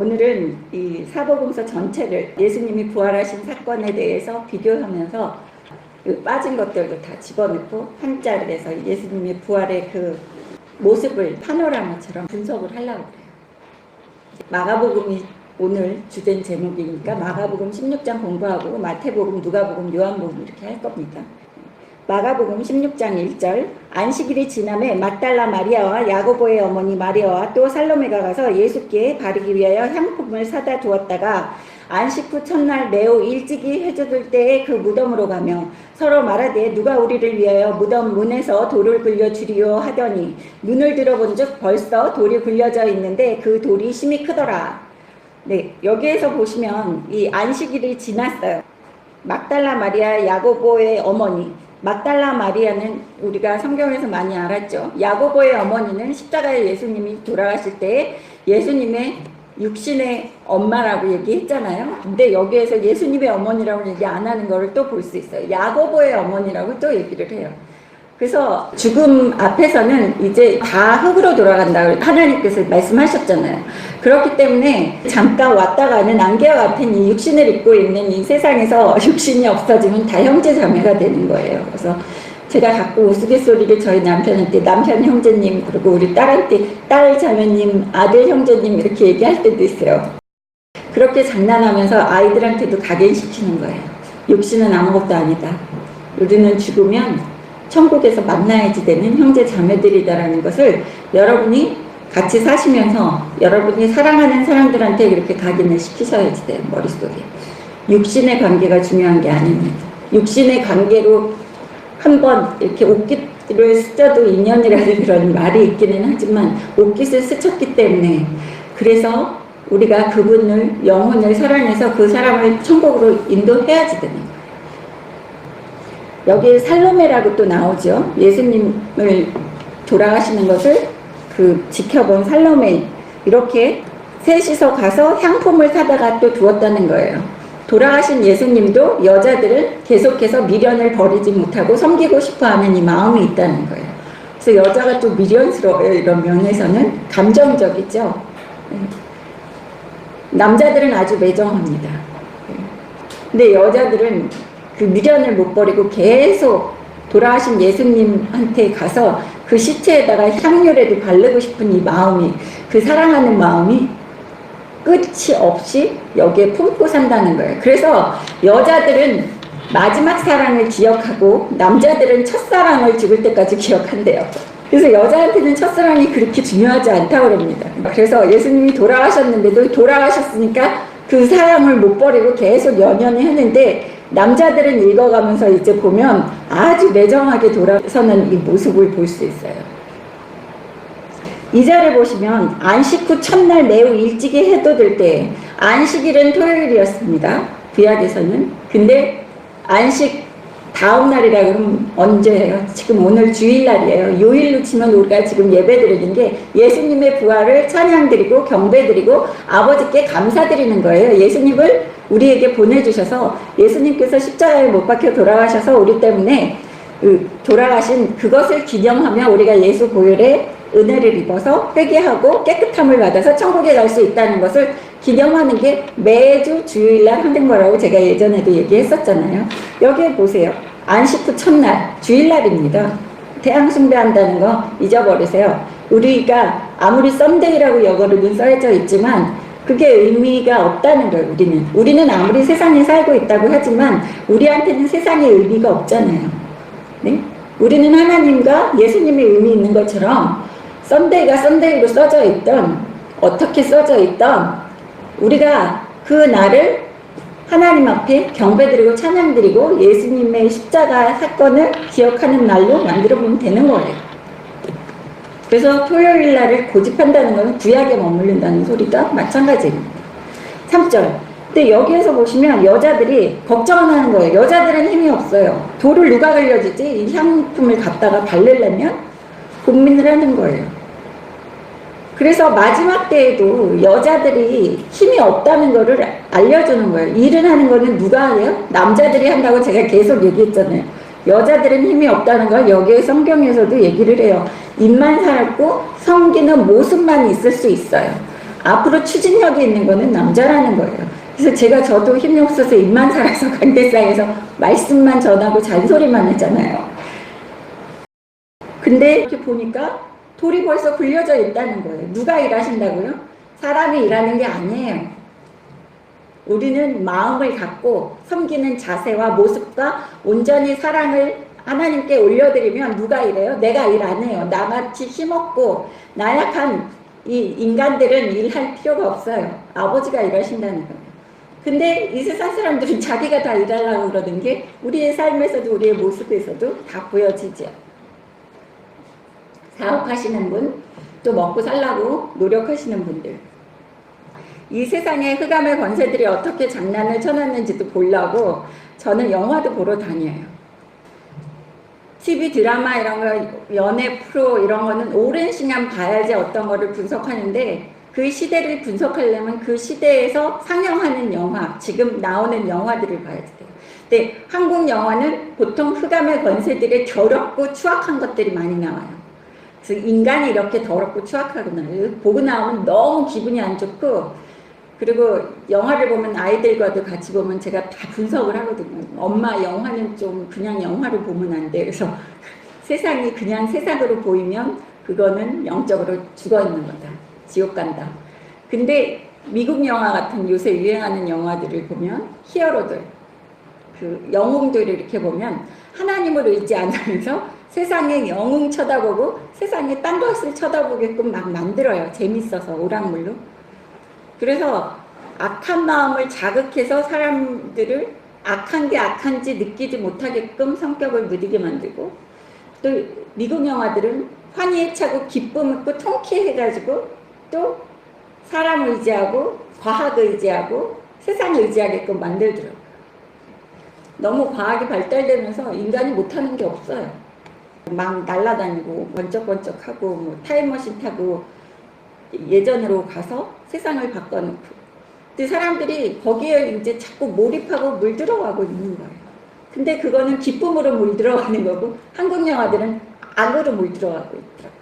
오늘은 이 사복음서 전체를 예수님이 부활하신 사건에 대해서 비교하면서 빠진 것들도 다 집어넣고 한 자리에서 예수님의 부활의 그 모습을 파노라마처럼 분석을 하려고 그래요. 마가복음이 오늘 주된 제목이니까 마가복음 16장 공부하고 마태복음, 누가복음, 요한복음 이렇게 할 겁니다. 마가복음 16장 1절 안식일이 지남에 막달라 마리아와 야고보의 어머니 마리아와 또 살로메가 가서 예수께 바르기 위하여 향품을 사다 두었다가 안식 후 첫날 매우 일찍이 해저들 때에 그 무덤으로 가며 서로 말하되 누가 우리를 위하여 무덤 문에서 돌을 굴려 주리요 하더니 눈을 들어본 즉 벌써 돌이 굴려져 있는데 그 돌이 심히 크더라. 네, 여기에서 보시면 이 안식일이 지났어요. 막달라 마리아 야고보의 어머니, 막달라 마리아는 우리가 성경에서 많이 알았죠. 야고보의 어머니는 십자가에 예수님이 돌아가실 때 예수님의 육신의 엄마라고 얘기했잖아요. 근데 여기에서 예수님의 어머니라고 얘기 안 하는 거를 또 볼 수 있어요. 야고보의 어머니라고 또 얘기를 해요. 그래서 죽음 앞에서는 이제 다 흙으로 돌아간다고 하나님께서 말씀하셨잖아요. 그렇기 때문에 잠깐 왔다가는 안개와 같은 이 육신을 입고 있는 이 세상에서 육신이 없어지면 다 형제 자매가 되는 거예요. 그래서 제가 가끔 우스갯소리를 저희 남편한테 남편 형제님 그리고 우리 딸한테 딸 자매님, 아들 형제님 이렇게 얘기할 때도 있어요. 그렇게 장난하면서 아이들한테도 각인시키는 거예요. 육신은 아무것도 아니다. 우리는 죽으면 천국에서 만나야지 되는 형제 자매들이다라는 것을 여러분이 같이 사시면서 여러분이 사랑하는 사람들한테 이렇게 각인을 시키셔야지 돼요. 머릿속에. 육신의 관계가 중요한 게 아닙니다. 육신의 관계로 한번 이렇게 옷깃을 스쳐도 인연이라는 그런 말이 있기는 하지만 옷깃을 스쳤기 때문에 그래서 우리가 그분을 영혼을 사랑해서 그 사람을 천국으로 인도해야지 되는 거예요. 여기에 살로메라고 또 나오죠. 예수님을 돌아가시는 것을 지켜본 살로메. 이렇게 셋이서 가서 향품을 사다가 또 두었다는 거예요. 돌아가신 예수님도 여자들을 계속해서 미련을 버리지 못하고 섬기고 싶어하는 이 마음이 있다는 거예요. 그래서 여자가 또 미련스러워요. 이런 면에서는 감정적이죠. 남자들은 아주 매정합니다. 근데 여자들은 그 미련을 못 버리고 계속 돌아가신 예수님한테 가서 그 시체에다가 향유라도 바르고 싶은 이 마음이, 그 사랑하는 마음이 끝이 없이 여기에 품고 산다는 거예요. 그래서 여자들은 마지막 사랑을 기억하고 남자들은 첫사랑을 죽을 때까지 기억한대요. 그래서 여자한테는 첫사랑이 그렇게 중요하지 않다고 그럽니다. 그래서 예수님이 돌아가셨는데도 돌아가셨으니까 그 사랑을 못 버리고 계속 연연히 했는데 남자들은 읽어가면서 이제 보면 아주 매정하게 돌아서는 이 모습을 볼 수 있어요. 2절을 보시면 안식 후 첫날 매우 일찍이 해돋을 때 안식일은 토요일이었습니다. 구약에서는. 근데 안식 다음 날이라 그러면 언제예요? 지금 오늘 주일날이에요. 요일로 치면 우리가 지금 예배드리는 게 예수님의 부활을 찬양드리고 경배드리고 아버지께 감사드리는 거예요. 예수님을 우리에게 보내주셔서 예수님께서 십자가에 못 박혀 돌아가셔서 우리 때문에 돌아가신 그것을 기념하며 우리가 예수 보혈의 은혜를 입어서 회개하고 깨끗함을 받아서 천국에 갈 수 있다는 것을 기념하는 게 매주 주일날 하는 거라고 제가 예전에도 얘기했었잖아요. 여기에 보세요. 안식 후 첫날 주일날입니다. 태양 숭배한다는 거 잊어버리세요. 우리가 아무리 썸데이라고 영어로는 써져 있지만 그게 의미가 없다는 거예요. 우리는 아무리 세상에 살고 있다고 하지만 우리한테는 세상의 의미가 없잖아요. 네? 우리는 하나님과 예수님의 의미 있는 것처럼 썬데이가 썬데이로 써져 있던 어떻게 써져 있던 우리가 그 날을 하나님 앞에 경배드리고 찬양드리고 예수님의 십자가 사건을 기억하는 날로 만들어보면 되는 거예요. 그래서 토요일 날을 고집한다는 것은 구약에 머무른다는 소리가 마찬가지입니다. 3절. 근데 여기에서 보시면 여자들이 걱정을 하는 거예요. 여자들은 힘이 없어요. 돌을 누가 걸려주지? 이 향품을 갖다가 바르려면 고민을 하는 거예요. 그래서 마지막 때에도 여자들이 힘이 없다는 거를 알려주는 거예요. 일을 하는 거는 누가 해요? 남자들이 한다고 제가 계속 얘기했잖아요. 여자들은 힘이 없다는 걸 여기에 성경에서도 얘기를 해요. 입만 살았고 섬기는 모습만 있을 수 있어요. 앞으로 추진력이 있는 거는 남자라는 거예요. 그래서 저도 힘이 없어서 입만 살아서 관대상에서 말씀만 전하고 잔소리만 했잖아요. 근데 이렇게 보니까 돌이 벌써 굴려져 있다는 거예요. 누가 일하신다고요? 사람이 일하는 게 아니에요. 우리는 마음을 갖고 섬기는 자세와 모습과 온전히 사랑을 하나님께 올려드리면 누가 일해요? 내가 일 안 해요. 나같이 힘없고 나약한 이 인간들은 일할 필요가 없어요. 아버지가 일하신다는 거예요. 근데 이 세상 사람들은 자기가 다 일하려고 그러는 게 우리의 삶에서도 우리의 모습에서도 다 보여지죠. 사업하시는 분, 또 먹고 살라고 노력하시는 분들. 이 세상의 흑암의 권세들이 어떻게 장난을 쳐놨는지도 보려고 저는 영화도 보러 다녀요. TV 드라마 이런 거, 연애 프로 이런 거는 오랜 시간 봐야지 어떤 거를 분석하는데 그 시대를 분석하려면 그 시대에서 상영하는 영화, 지금 나오는 영화들을 봐야 돼요. 근데 한국 영화는 보통 흑암의 권세들의 더럽고 추악한 것들이 많이 나와요. 그래서 인간이 이렇게 더럽고 추악하구나. 보고 나오면 너무 기분이 안 좋고, 그리고 영화를 보면 아이들과도 같이 보면 제가 다 분석을 하거든요. 엄마 영화는 좀 그냥 영화로 보면 안 돼. 그래서 세상이 그냥 세상으로 보이면 그거는 영적으로 죽어 있는 거다. 지옥 간다. 근데 미국 영화 같은 요새 유행하는 영화들을 보면 히어로들, 그 영웅들을 이렇게 보면 하나님을 의지 안 하면서 세상에 영웅 쳐다보고 세상에 딴 것을 쳐다보게끔 막 만들어요. 재밌어서 오락물로. 그래서 악한 마음을 자극해서 사람들을 악한 게 악한지 느끼지 못하게끔 성격을 무디게 만들고, 또 미국 영화들은 환희에 차고 기쁨 있고 통쾌해가지고 또 사람 의지하고 과학 의지하고 세상 의지하게끔 만들더라고요. 너무 과학이 발달되면서 인간이 못하는 게 없어요. 막 날아다니고 번쩍번쩍하고 뭐 타임머신 타고 예전으로 가서 세상을 바꿔놓고, 근데 사람들이 거기에 이제 자꾸 몰입하고 물들어가고 있는 거예요. 근데 그거는 기쁨으로 물들어가는 거고 한국 영화들은 악으로 물들어가고 있더라고요.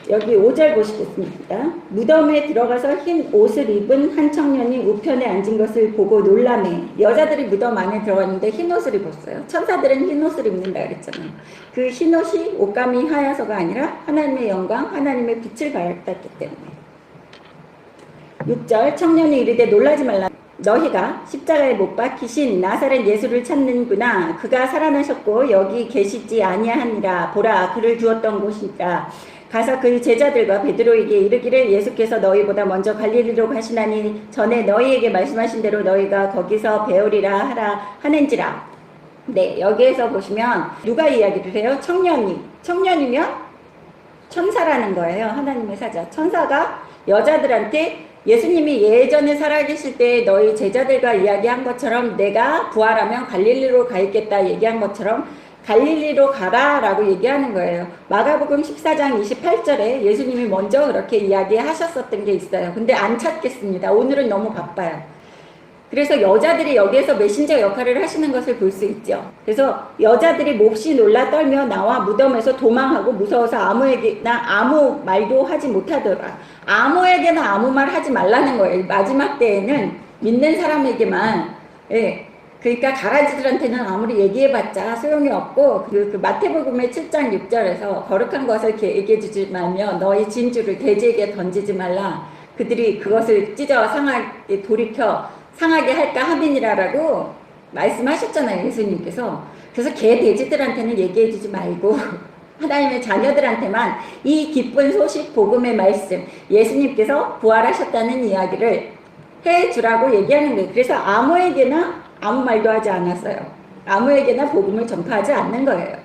여기 5절 보시겠습니다. 무덤에 들어가서 흰 옷을 입은 한 청년이 우편에 앉은 것을 보고 놀라매. 여자들이 무덤 안에 들어갔는데 흰 옷을 입었어요. 천사들은 흰 옷을 입는다 그랬잖아요. 그 흰 옷이 옷감이 하여서가 아니라 하나님의 영광, 하나님의 빛을 밝았기 때문에. 6절 청년이 이르되 놀라지 말라. 너희가 십자가에 못 박히신 나사렛 예수를 찾는구나. 그가 살아나셨고 여기 계시지 아니하니라. 보라, 그를 두었던 곳이라. 가서 그 제자들과 베드로에게 이르기를 예수께서 너희보다 먼저 갈릴리로 가시나니 전에 너희에게 말씀하신 대로 너희가 거기서 배우리라 하라 하는지라. 네, 여기에서 보시면 누가 이야기를 해요? 청년이면 천사라는 거예요. 하나님의 사자. 천사가 여자들한테 예수님이 예전에 살아계실 때 너희 제자들과 이야기한 것처럼 내가 부활하면 갈릴리로 가 있겠다 얘기한 것처럼 갈릴리로 가라 라고 얘기하는 거예요. 마가복음 14장 28절에 예수님이 먼저 그렇게 이야기하셨었던 게 있어요. 근데 안 찾겠습니다. 오늘은 너무 바빠요. 그래서 여자들이 여기에서 메신저 역할을 하시는 것을 볼 수 있죠. 그래서 여자들이 몹시 놀라 떨며 나와 무덤에서 도망하고 무서워서 아무에게나 아무 말도 하지 못하더라. 아무에게나 아무 말 하지 말라는 거예요. 마지막 때에는 믿는 사람에게만, 예, 그러니까 가라지들한테는 아무리 얘기해봤자 소용이 없고, 그 마태복음의 7장 6절에서 거룩한 것을 얘기해주지 말며 너희 진주를 돼지에게 던지지 말라. 그들이 그것을 찢어 상하게 돌이켜 상하게 할까 함이니라라고 말씀하셨잖아요, 예수님께서. 그래서 개 돼지들한테는 얘기해주지 말고 하나님의 자녀들한테만 이 기쁜 소식 복음의 말씀, 예수님께서 부활하셨다는 이야기를 해주라고 얘기하는 거예요. 그래서 아무에게나 아무 말도 하지 않았어요. 아무에게나 복음을 전파하지 않는 거예요.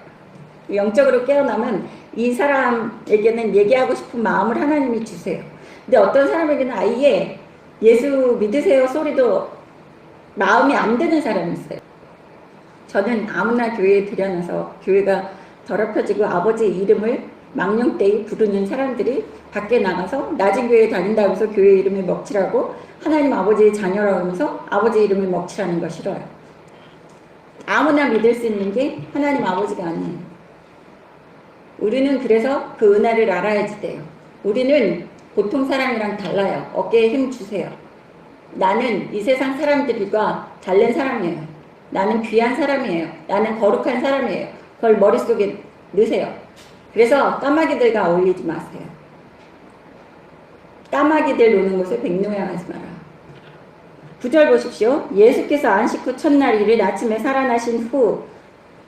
영적으로 깨어나면 이 사람에게는 얘기하고 싶은 마음을 하나님이 주세요. 근데 어떤 사람에게는 아예 예수 믿으세요 소리도 마음이 안 드는 사람이 있어요. 저는 아무나 교회에 들여놔서 교회가 더럽혀지고 아버지 이름을 망령되이 부르는 사람들이 밖에 나가서 낮은 교회에 다닌다고 해서 교회 이름을 먹칠하고 하나님 아버지의 자녀라고 하면서 아버지 이름을 먹칠하는 거 싫어요. 아무나 믿을 수 있는 게 하나님 아버지가 아니에요. 우리는 그래서 그 은혜를 알아야지 돼요. 우리는 보통 사람이랑 달라요. 어깨에 힘 주세요. 나는 이 세상 사람들과 다른 사람이에요. 나는 귀한 사람이에요. 나는 거룩한 사람이에요. 그걸 머릿속에 넣으세요. 그래서 까마귀들과 어울리지 마세요. 까마귀들 노는 곳에 백노양하지 마라. 9절 보십시오. 예수께서 안식 후 첫날 이른 아침에 살아나신 후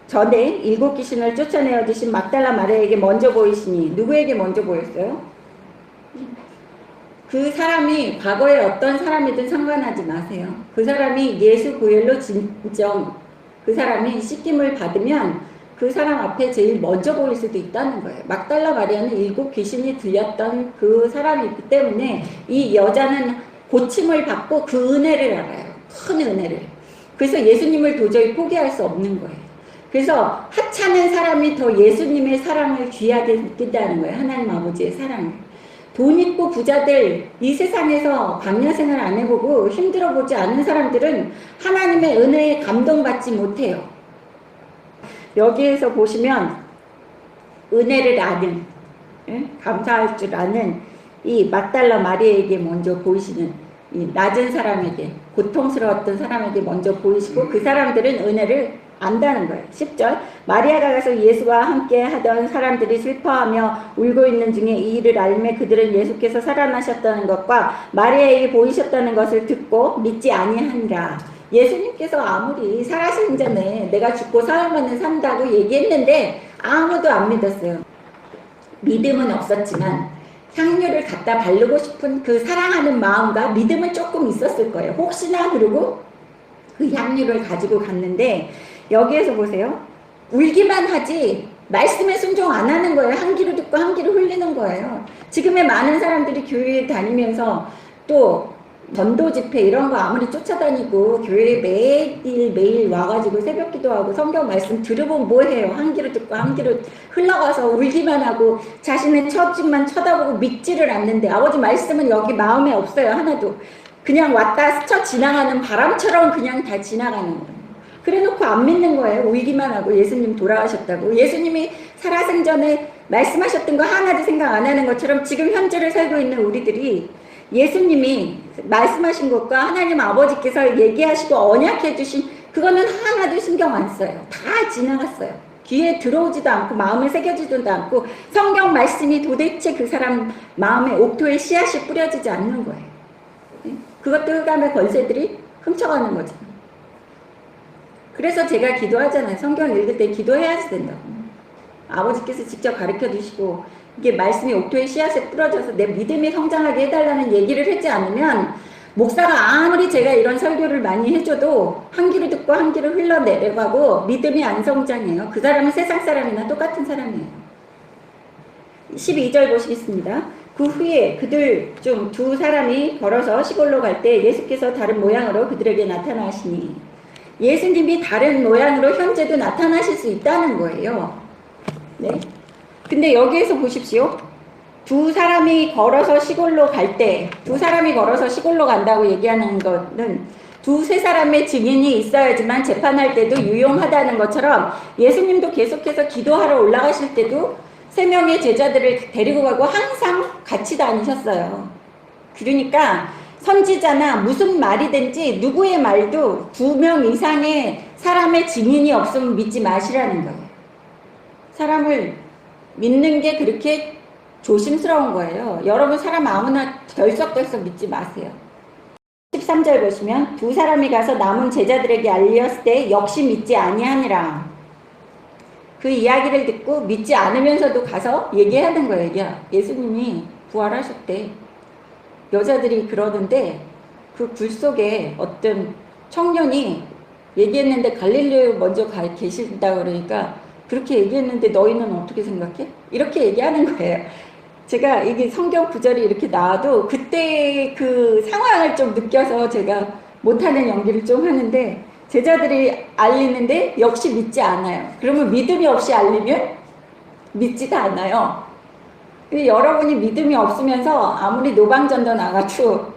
전에 일곱 귀신을 쫓아내어 주신 막달라 마리아에게 먼저 보이시니 누구에게 먼저 보였어요? 그 사람이 과거에 어떤 사람이든 상관하지 마세요. 그 사람이 예수 구일로 진정 그 사람이 씻김을 받으면 그 사람 앞에 제일 먼저 보일 수도 있다는 거예요. 막달라 마리아는 일곱 귀신이 들렸던 그 사람이기 때문에 이 여자는 고침을 받고 그 은혜를 알아요. 큰 은혜를. 그래서 예수님을 도저히 포기할 수 없는 거예요. 그래서 하찮은 사람이 더 예수님의 사랑을 귀하게 느낀다는 거예요. 하나님 아버지의 사랑을. 돈 있고 부자들, 이 세상에서 광야 생활 안 해보고 힘들어 보지 않은 사람들은 하나님의 은혜에 감동받지 못해요. 여기에서 보시면 은혜를 아는, 감사할 줄 아는 이 막달라 마리아에게 먼저 보이시는 이 낮은 사람에게, 고통스러웠던 사람에게 먼저 보이시고 그 사람들은 은혜를 안다는 거예요. 10절 마리아가 가서 예수와 함께 하던 사람들이 슬퍼하며 울고 있는 중에 이 일을 알매 그들은 예수께서 살아나셨다는 것과 마리아에게 보이셨다는 것을 듣고 믿지 아니하니라. 예수님께서 아무리 살아신 전에 내가 죽고 사흘 만에 산다고 얘기했는데 아무도 안 믿었어요. 믿음은 없었지만 향유를 갖다 바르고 싶은 그 사랑하는 마음과 믿음은 조금 있었을 거예요. 혹시나 그러고 그 향유를 가지고 갔는데 여기에서 보세요. 울기만 하지 말씀에 순종 안 하는 거예요. 한 귀로 듣고 한 귀로 흘리는 거예요. 지금의 많은 사람들이 교회에 다니면서 또 전도 집회 이런 거 아무리 쫓아다니고 교회에 매일 와가지고 새벽 기도하고 성경 말씀 들으면 뭐해요. 한 귀로 듣고 한 귀로 흘러가서 울기만 하고 자신의 처집만 쳐다보고 믿지를 않는데 아버지 말씀은 여기 마음에 없어요. 하나도. 그냥 왔다 스쳐 지나가는 바람처럼 그냥 다 지나가는 거예요. 그래놓고 안 믿는 거예요. 울기만 하고 예수님 돌아가셨다고. 예수님이 살아생전에 말씀하셨던 거 하나도 생각 안 하는 것처럼 지금 현재를 살고 있는 우리들이 예수님이 말씀하신 것과 하나님 아버지께서 얘기하시고 언약해 주신 그거는 하나도 신경 안 써요. 다 지나갔어요. 귀에 들어오지도 않고 마음에 새겨지지도 않고 성경 말씀이 도대체 그 사람 마음에 옥토에 씨앗이 뿌려지지 않는 거예요. 그것도 흑암의 권세들이 훔쳐가는 거죠. 그래서 제가 기도하잖아요. 성경 읽을 때 기도해야지 된다고. 아버지께서 직접 가르쳐 주시고 이게 말씀이 옥토의 씨앗에 뿌려져서 내 믿음이 성장하게 해달라는 얘기를 하지 않으면 목사가 아무리 제가 이런 설교를 많이 해줘도 한 귀로 듣고 한 귀로 흘러내려가고 믿음이 안 성장해요. 그 사람은 세상 사람이나 똑같은 사람이에요. 12절 보시겠습니다. 그 후에 그들 중 두 사람이 걸어서 시골로 갈 때 예수께서 다른 모양으로 그들에게 나타나시니 예수님이 다른 모양으로 현재도 나타나실 수 있다는 거예요. 네. 근데 여기에서 보십시오. 두 사람이 걸어서 시골로 갈 때, 두 사람이 걸어서 시골로 간다고 얘기하는 거는 두세 사람의 증인이 있어야지만 재판할 때도 유용하다는 것처럼 예수님도 계속해서 기도하러 올라가실 때도 세 명의 제자들을 데리고 가고 항상 같이 다니셨어요. 그러니까 선지자나 무슨 말이든지 누구의 말도 2명 이상의 사람의 증인이 없으면 믿지 마시라는 거예요. 사람을 믿는 게 그렇게 조심스러운 거예요. 여러분 사람 아무나 덜썩덜썩 믿지 마세요. 13절 보시면 두 사람이 가서 남은 제자들에게 알렸을 때 역시 믿지 아니하니라. 그 이야기를 듣고 믿지 않으면서도 가서 얘기하는 거예요. 야, 예수님이 부활하셨대. 여자들이 그러는데 그 굴 속에 어떤 청년이 얘기했는데 갈릴리에 먼저 계신다 그러니까 그렇게 얘기했는데 너희는 어떻게 생각해? 이렇게 얘기하는 거예요. 제가 이게 성경 구절이 이렇게 나와도 그때 그 상황을 좀 느껴서 제가 못하는 연기를 좀 하는데 제자들이 알리는데 역시 믿지 않아요. 그러면 믿음이 없이 알리면 믿지도 않아요. 여러분이 믿음이 없으면서 아무리 노방전도 나가도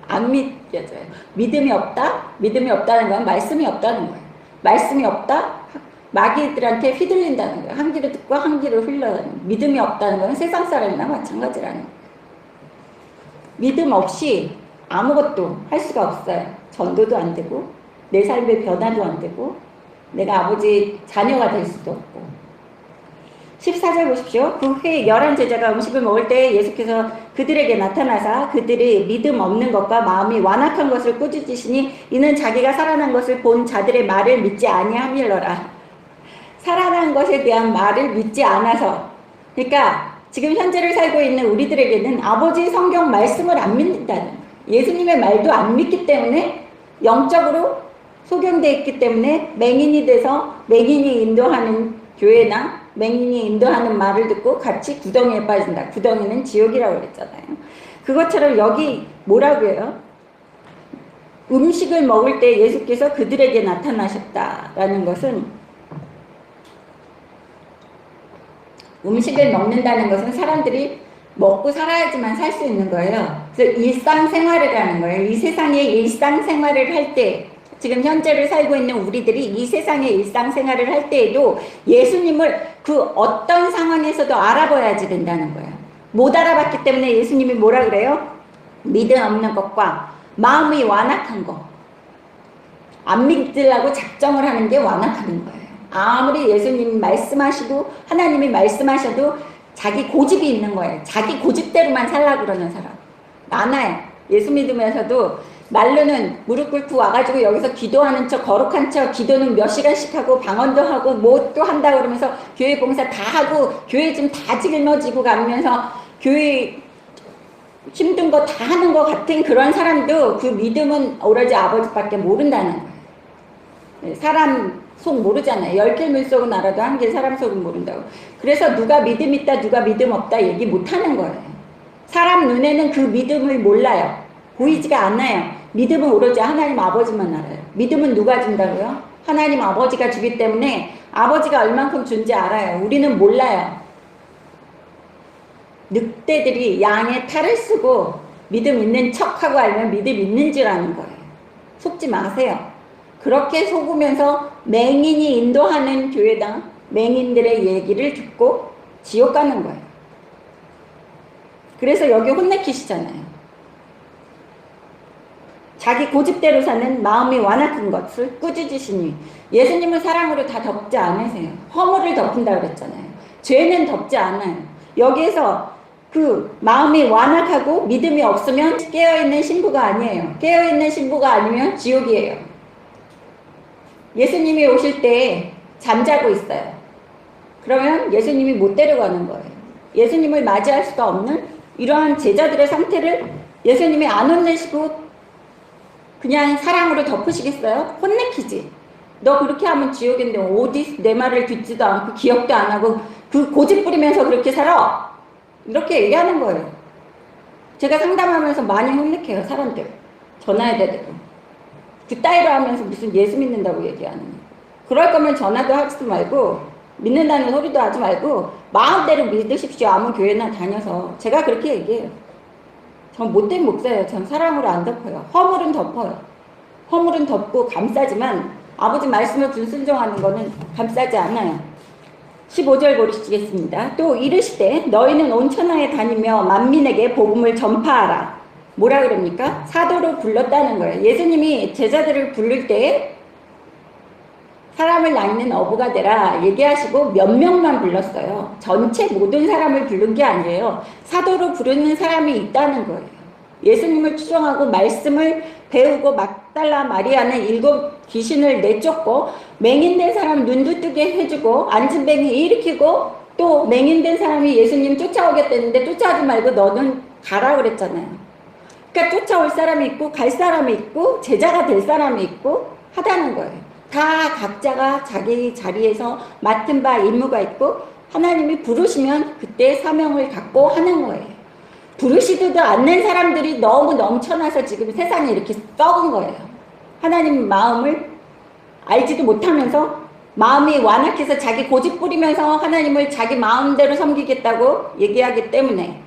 안 믿겨져요. 믿음이 없다? 믿음이 없다는 건 말씀이 없다는 거예요. 말씀이 없다? 마귀들한테 휘둘린다는 거예요. 한 귀로 듣고 한 귀로 흘러다니는 믿음이 없다는 건 세상 사람이나 마찬가지라는 거예요. 믿음 없이 아무것도 할 수가 없어요. 전도도 안 되고 내 삶의 변화도 안 되고 내가 아버지 자녀가 될 수도 없고. 14절 보십시오. 그 후에 11제자가 음식을 먹을 때 예수께서 그들에게 나타나사 그들이 믿음 없는 것과 마음이 완악한 것을 꾸짖으시니 이는 자기가 살아난 것을 본 자들의 말을 믿지 아니함일러라. 살아난 것에 대한 말을 믿지 않아서, 그러니까 지금 현재를 살고 있는 우리들에게는 아버지 성경 말씀을 안 믿는다는, 예수님의 말도 안 믿기 때문에 영적으로 소경되어 있기 때문에 맹인이 돼서 맹인이 인도하는 교회나 맹인이 인도하는 말을 듣고 같이 구덩이에 빠진다. 구덩이는 지옥이라고 그랬잖아요. 그것처럼 여기 뭐라고 해요? 음식을 먹을 때 예수께서 그들에게 나타나셨다라는 것은, 음식을 먹는다는 것은 사람들이 먹고 살아야지만 살 수 있는 거예요. 그래서 일상생활을 하는 거예요. 이 세상의 일상생활을 할 때, 지금 현재를 살고 있는 우리들이 이 세상의 일상생활을 할 때에도 예수님을 그 어떤 상황에서도 알아봐야지 된다는 거예요. 못 알아봤기 때문에 예수님이 뭐라 그래요? 믿음 없는 것과 마음이 완악한 것. 안 믿으려고 작정을 하는 게 완악하는 거예요. 아무리 예수님이 말씀하시고 하나님이 말씀하셔도 자기 고집이 있는 거예요. 자기 고집대로만 살라고 그러는 사람 많아요. 예수 믿으면서도 말로는 무릎 꿇고 와가지고 여기서 기도하는 척, 거룩한 척, 기도는 몇 시간씩 하고 방언도 하고 뭐 또 한다 그러면서 교회 봉사 다 하고 교회 좀 다 짊어지고 가면서 교회 힘든 거 다 하는 것 같은 그런 사람도 그 믿음은 오로지 아버지밖에 모른다는 거예요. 사람 속 모르잖아요. 10길 물속은 알아도 한 길 사람 속은 모른다고. 그래서 누가 믿음 있다 누가 믿음 없다 얘기 못하는 거예요. 사람 눈에는 그 믿음을 몰라요. 보이지가 않아요. 믿음은 오로지 하나님 아버지만 알아요. 믿음은 누가 준다고요? 하나님 아버지가 주기 때문에 아버지가 얼만큼 준지 알아요. 우리는 몰라요. 늑대들이 양의 탈을 쓰고 믿음 있는 척하고 알면 믿음 있는 줄 아는 거예요. 속지 마세요. 그렇게 속으면서 맹인이 인도하는 교회당 맹인들의 얘기를 듣고 지옥 가는 거예요. 그래서 여기 혼내키시잖아요. 자기 고집대로 사는 마음이 완악한 것을 꾸짖으시니, 예수님은 사랑으로 다 덮지 않으세요. 허물을 덮은다 그랬잖아요. 죄는 덮지 않아요. 여기에서 그 마음이 완악하고 믿음이 없으면 깨어있는 신부가 아니에요. 깨어있는 신부가 아니면 지옥이에요. 예수님이 오실 때 잠자고 있어요. 그러면 예수님이 못 데려가는 거예요. 예수님을 맞이할 수가 없는 이러한 제자들의 상태를 예수님이 안 혼내시고 그냥 사랑으로 덮으시겠어요? 혼내키지. 너 그렇게 하면 지옥인데 어디 내 말을 듣지도 않고 기억도 안 하고 그 고집 부리면서 그렇게 살아? 이렇게 얘기하는 거예요. 제가 상담하면서 많이 혼내켜요. 사람들. 전화해야 되고. 그따위로 하면서 무슨 예수 믿는다고 얘기하는 거예요. 그럴 거면 전화도 하지 말고 믿는다는 소리도 하지 말고 마음대로 믿으십시오. 아무 교회나 다녀서. 제가 그렇게 얘기해요. 전 못된 목사예요. 전 사랑으로 안 덮어요. 허물은 덮어요. 허물은 덮고 감싸지만 아버지 말씀을 불순종하는 거는 감싸지 않아요. 15절 보시겠습니다. 또 이르시되 너희는 온 천하에 다니며 만민에게 복음을 전파하라. 뭐라 그럽니까? 사도로 불렀다는 거예요. 예수님이 제자들을 부를 때 사람을 낳는 어부가 되라 얘기하시고 몇 명만 불렀어요. 전체 모든 사람을 부른 게 아니에요. 사도로 부르는 사람이 있다는 거예요. 예수님을 추종하고 말씀을 배우고 막달라 마리아는 7 귀신을 내쫓고 맹인된 사람 눈도 뜨게 해주고 앉은 뱅이 일으키고 또 맹인된 사람이 예수님 쫓아오겠다는데 쫓아오지 말고 너는 가라 그랬잖아요. 그러니까 쫓아올 사람이 있고 갈 사람이 있고 제자가 될 사람이 있고 하다는 거예요. 다 각자가 자기 자리에서 맡은 바 임무가 있고 하나님이 부르시면 그때 사명을 갖고 하는 거예요. 부르시지도 않는 사람들이 너무 넘쳐나서 지금 세상에 이렇게 썩은 거예요. 하나님 마음을 알지도 못하면서 마음이 완악해서 자기 고집 부리면서 하나님을 자기 마음대로 섬기겠다고 얘기하기 때문에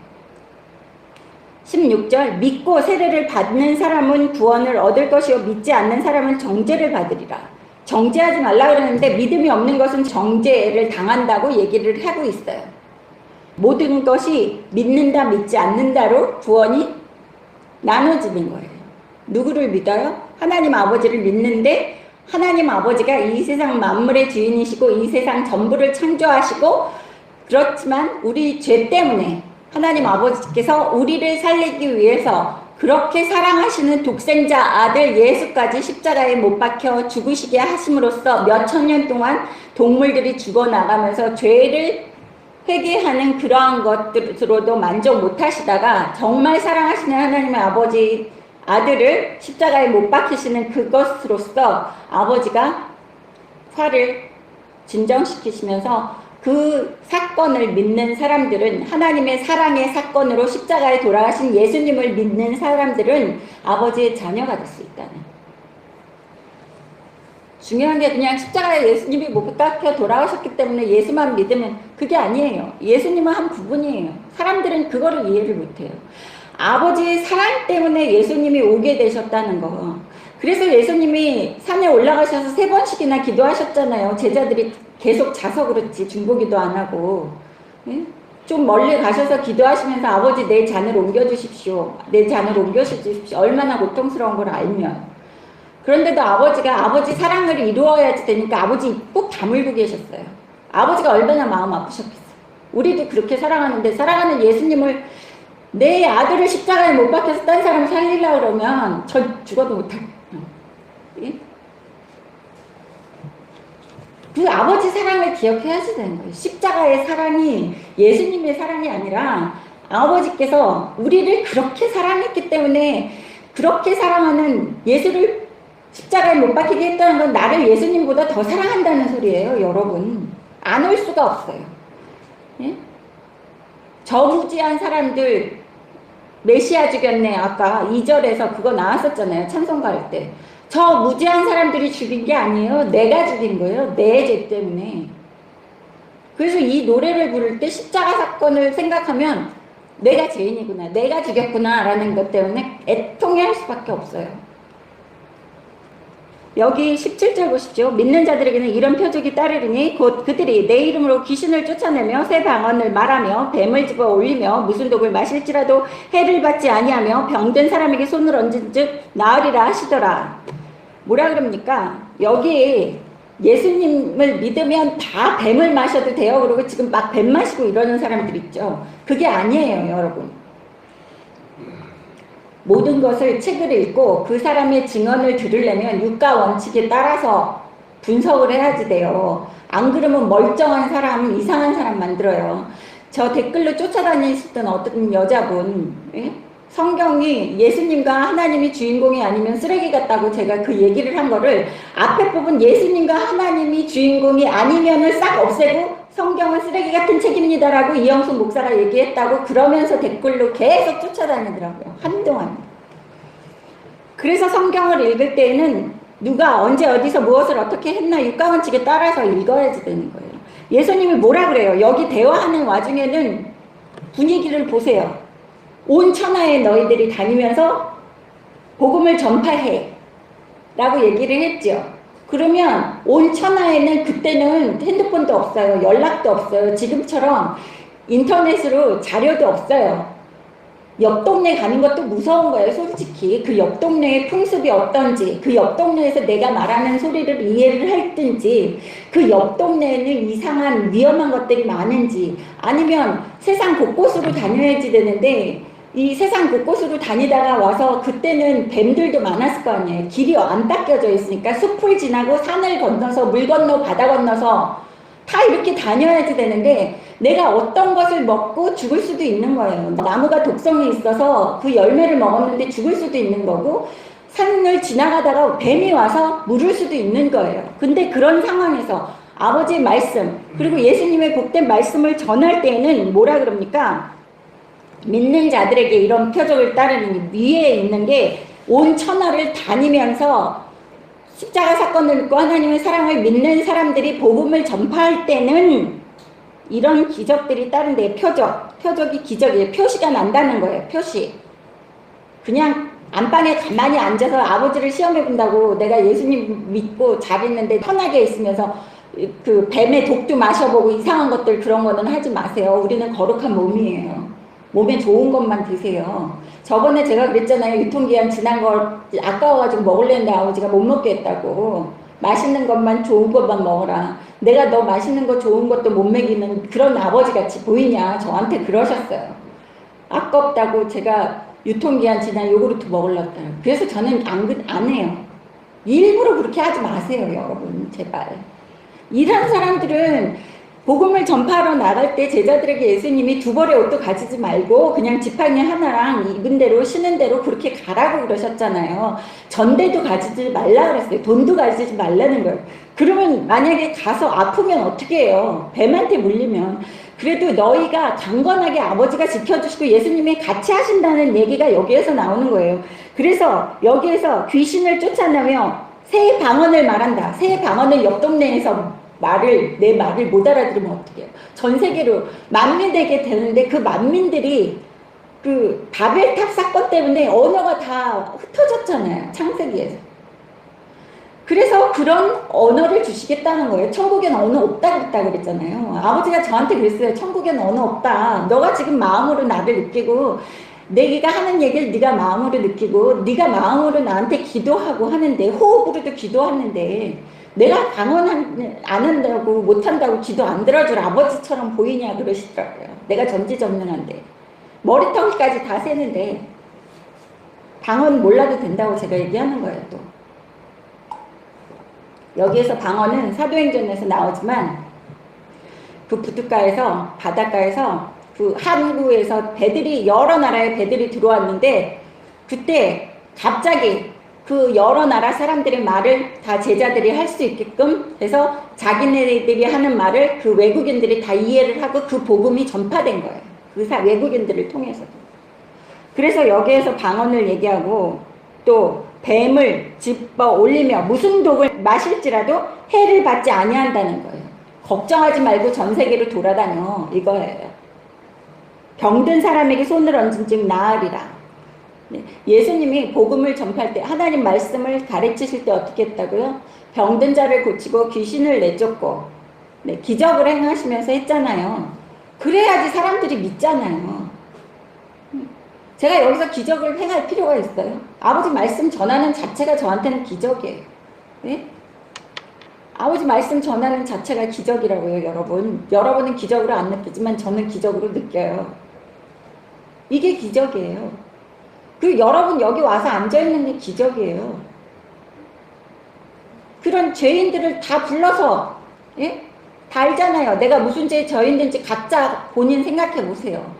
16절 믿고 세례를 받는 사람은 구원을 얻을 것이요 믿지 않는 사람은 정죄를 받으리라. 정죄하지 말라 그러는데 믿음이 없는 것은 정죄를 당한다고 얘기를 하고 있어요. 모든 것이 믿는다 믿지 않는다로 구원이 나눠지는 거예요. 누구를 믿어요? 하나님 아버지를 믿는데 하나님 아버지가 이 세상 만물의 주인이시고 이 세상 전부를 창조하시고, 그렇지만 우리 죄 때문에 하나님 아버지께서 우리를 살리기 위해서 그렇게 사랑하시는 독생자 아들 예수까지 십자가에 못 박혀 죽으시게 하심으로써 몇천 년 동안 동물들이 죽어나가면서 죄를 회개하는 그러한 것들로도 만족 못하시다가 정말 사랑하시는 하나님의 아버지 아들을 십자가에 못 박히시는 그것으로서 아버지가 화를 진정시키시면서 그 사건을 믿는 사람들은, 하나님의 사랑의 사건으로 십자가에 돌아가신 예수님을 믿는 사람들은 아버지의 자녀가 될 수 있다는. 중요한 게 그냥 십자가에 예수님이 못 박혀 돌아가셨기 때문에 예수만 믿으면 그게 아니에요. 예수님은 한 부분이에요. 사람들은 그거를 이해를 못해요. 아버지의 사랑 때문에 예수님이 오게 되셨다는 거. 그래서 예수님이 산에 올라가셔서 3번씩이나 기도하셨잖아요. 제자들이 계속 자서 그렇지 중보기도 안 하고. 예? 좀 멀리 가셔서 기도하시면서 아버지 내 잔을 옮겨주십시오. 내 잔을 옮겨주십시오. 얼마나 고통스러운 걸 알면. 그런데도 아버지가 아버지 사랑을 이루어야지 되니까 아버지 꼭 다물고 계셨어요. 아버지가 얼마나 마음 아프셨겠어요. 우리도 그렇게 사랑하는데, 사랑하는 예수님을, 내 아들을 십자가에 못 박혀서 딴 사람 살리려고 그러면 전 죽어도 못할 거예요. 예? 그 아버지 사랑을 기억해야지 되는 거예요. 십자가의 사랑이 예수님의 사랑이 아니라 아버지께서 우리를 그렇게 사랑했기 때문에, 그렇게 사랑하는 예수를 십자가에 못 박히게 했다는 건 나를 예수님보다 더 사랑한다는 소리예요. 여러분, 안 올 수가 없어요. 예? 저무지한 사람들 메시아 죽였네, 아까 2절에서 그거 나왔었잖아요. 찬송가 할 때. 저 무지한 사람들이 죽인 게 아니에요. 내가 죽인 거예요. 내 죄 때문에. 그래서 이 노래를 부를 때 십자가 사건을 생각하면 내가 죄인이구나, 내가 죽였구나 라는 것 때문에 애통해할 수밖에 없어요. 여기 17절 보십시오. 믿는 자들에게는 이런 표적이 따르리니 곧 그들이 내 이름으로 귀신을 쫓아내며 새 방언을 말하며 뱀을 집어 올리며 무슨 독을 마실지라도 해를 받지 아니하며 병든 사람에게 손을 얹은 즉 나으리라 하시더라. 뭐라 그럽니까? 여기 예수님을 믿으면 다 뱀을 마셔도 돼요. 그리고 지금 막 뱀 마시고 이러는 사람들 있죠. 그게 아니에요, 여러분. 모든 것을 책을 읽고 그 사람의 증언을 들으려면 육가 원칙에 따라서 분석을 해야지 돼요. 안 그러면 멀쩡한 사람, 이상한 사람 만들어요. 저 댓글로 쫓아다니셨던 어떤 여자분, 예? 성경이 예수님과 하나님이 주인공이 아니면 쓰레기 같다고 제가 그 얘기를 한 거를 앞에 부분 예수님과 하나님이 주인공이 아니면을 싹 없애고 성경은 쓰레기 같은 책입니다라고 이영숙 목사가 얘기했다고 그러면서 댓글로 계속 쫓아다니더라고요. 한동안. 그래서 성경을 읽을 때에는 누가 언제 어디서 무엇을 어떻게 했나 육가원칙에 따라서 읽어야지 되는 거예요. 예수님이 뭐라 그래요? 여기 대화하는 와중에는 분위기를 보세요. 온 천하에 너희들이 다니면서 복음을 전파해 라고 얘기를 했죠. 그러면 온 천하에는 그때는 핸드폰도 없어요. 연락도 없어요. 지금처럼 인터넷으로 자료도 없어요. 옆 동네 가는 것도 무서운 거예요. 솔직히 그 옆 동네의 풍습이 어떤지, 그 옆 동네에서 내가 말하는 소리를 이해를 할든지, 그 옆 동네에는 이상한 위험한 것들이 많은지, 아니면 세상 곳곳으로 다녀야지 되는데 이 세상 곳곳으로 다니다가 와서 그때는 뱀들도 많았을 거 아니에요. 길이 안 닦여져 있으니까 숲을 지나고 산을 건너서 물 건너 바다 건너서 다 이렇게 다녀야지 되는데 내가 어떤 것을 먹고 죽을 수도 있는 거예요. 나무가 독성이 있어서 그 열매를 먹었는데 죽을 수도 있는 거고, 산을 지나가다가 뱀이 와서 물을 수도 있는 거예요. 근데 그런 상황에서 아버지의 말씀, 그리고 예수님의 복된 말씀을 전할 때에는 뭐라 그럽니까? 믿는 자들에게 이런 표적을 따르는 위에 있는 게 온 천하를 다니면서 십자가 사건을 믿고 하나님의 사랑을 믿는 사람들이 복음을 전파할 때는 이런 기적들이 따른데, 표적이 기적이에요. 표시가 난다는 거예요. 표시. 그냥 안방에 가만히 앉아서 아버지를 시험해 본다고 내가 예수님 믿고 잘 있는데 편하게 있으면서 그 뱀의 독도 마셔보고 이상한 것들 그런 거는 하지 마세요. 우리는 거룩한 몸이에요. 몸에 좋은 것만 드세요. 저번에 제가 그랬잖아요. 유통기한 지난 걸 아까워가지고 먹으려는데 아버지가 못 먹겠다고. 맛있는 것만 좋은 것만 먹어라. 내가 너 맛있는 거 좋은 것도 못 먹이는 그런 아버지 같이 보이냐. 저한테 그러셨어요. 아깝다고 제가 유통기한 지난 요구르트 먹으려고 해요. 그래서 저는 안 해요. 일부러 그렇게 하지 마세요, 여러분. 제발. 이런 사람들은 복음을 전파하러 나갈 때 제자들에게 예수님이 두 벌의 옷도 가지지 말고 그냥 지팡이 하나랑 입은 대로 쉬는 대로 그렇게 가라고 그러셨잖아요. 전대도 가지지 말라 그랬어요. 돈도 가지지 말라는 거예요. 그러면 만약에 가서 아프면 어떻게 해요? 뱀한테 물리면. 그래도 너희가 강건하게 아버지가 지켜주시고 예수님이 같이 하신다는 얘기가 여기에서 나오는 거예요. 그래서 여기에서 귀신을 쫓아내며 새 방언을 말한다. 새 방언을 옆 동네에서 내 말을 못 알아들으면 어떡해요? 전 세계로 만민되게 되는데 그 만민들이 그 바벨탑 사건 때문에 언어가 다 흩어졌잖아요. 창세기에서. 그래서 그런 언어를 주시겠다는 거예요. 천국엔 언어 없다 그랬잖아요. 아버지가 저한테 그랬어요. 천국엔 언어 없다. 너가 지금 마음으로 나를 느끼고 내가 하는 얘기를 네가 마음으로 느끼고 네가 마음으로 나한테 기도하고 하는데 호흡으로도 기도하는데 내가 방언 안 한다고 못한다고 기도 안 들어줄 아버지처럼 보이냐 그러시더라고요. 내가 전지전능한데 머리털까지 다 세는데 방언 몰라도 된다고 제가 얘기하는 거예요. 또 여기에서 방언은 사도행전에서 나오지만 그 부둣가에서 바닷가에서 그 항구에서 배들이 여러 나라의 배들이 들어왔는데 그때 갑자기 그 여러 나라 사람들의 말을 다 제자들이 할 수 있게끔 해서 자기네들이 하는 말을 그 외국인들이 다 이해를 하고 그 복음이 전파된 거예요. 그 외국인들을 통해서도. 그래서 여기에서 방언을 얘기하고 또 뱀을 집어 올리며 무슨 독을 마실지라도 해를 받지 아니한다는 거예요. 걱정하지 말고 전 세계로 돌아다녀 이거예요. 병든 사람에게 손을 얹은 즉 나으리라. 네. 예수님이 복음을 전파할 때 하나님 말씀을 가르치실 때 어떻게 했다고요? 병든 자를 고치고 귀신을 내쫓고 네, 기적을 행하시면서 했잖아요. 그래야지 사람들이 믿잖아요. 제가 여기서 기적을 행할 필요가 있어요? 아버지 말씀 전하는 자체가 저한테는 기적이에요. 네? 아버지 말씀 전하는 자체가 기적이라고요, 여러분. 여러분은 기적으로 안 느끼지만 저는 기적으로 느껴요. 이게 기적이에요. 그 여러분 여기 와서 앉아있는 게 기적이에요. 그런 죄인들을 다 불러서 예? 다 알잖아요. 내가 무슨 죄에 저인든지 각자 본인 생각해 보세요.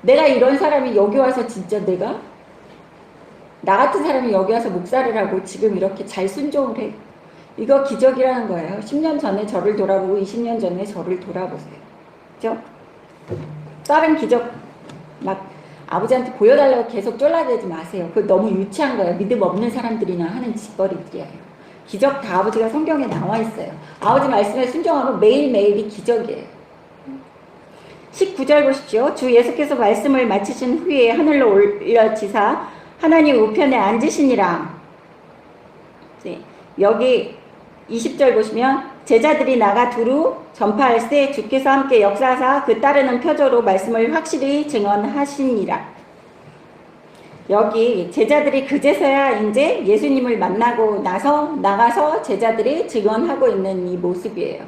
내가 이런 사람이 여기 와서 진짜 내가 나 같은 사람이 여기 와서 목사를 하고 지금 이렇게 잘 순종을 해. 이거 기적이라는 거예요. 10년 전에 저를 돌아보고 20년 전에 저를 돌아보세요. 그죠? 다른 기적 막 아버지한테 보여달라고 계속 쫄라대지 마세요. 그거 너무 유치한 거예요. 믿음 없는 사람들이나 하는 짓거리들이에요. 기적 다 아버지가 성경에 나와 있어요. 아버지 말씀에 순종하면 매일매일이 기적이에요. 19절 보십시오. 주 예수께서 말씀을 마치신 후에 하늘로 올려지사 하나님 우편에 앉으시니라. 네, 여기 20절 보시면 제자들이 나가 두루 전파할세 주께서 함께 역사하사 그 따르는 표저로 말씀을 확실히 증언하시니라. 여기 제자들이 그제서야 이제 예수님을 만나고 나가서 제자들이 증언하고 있는 이 모습이에요.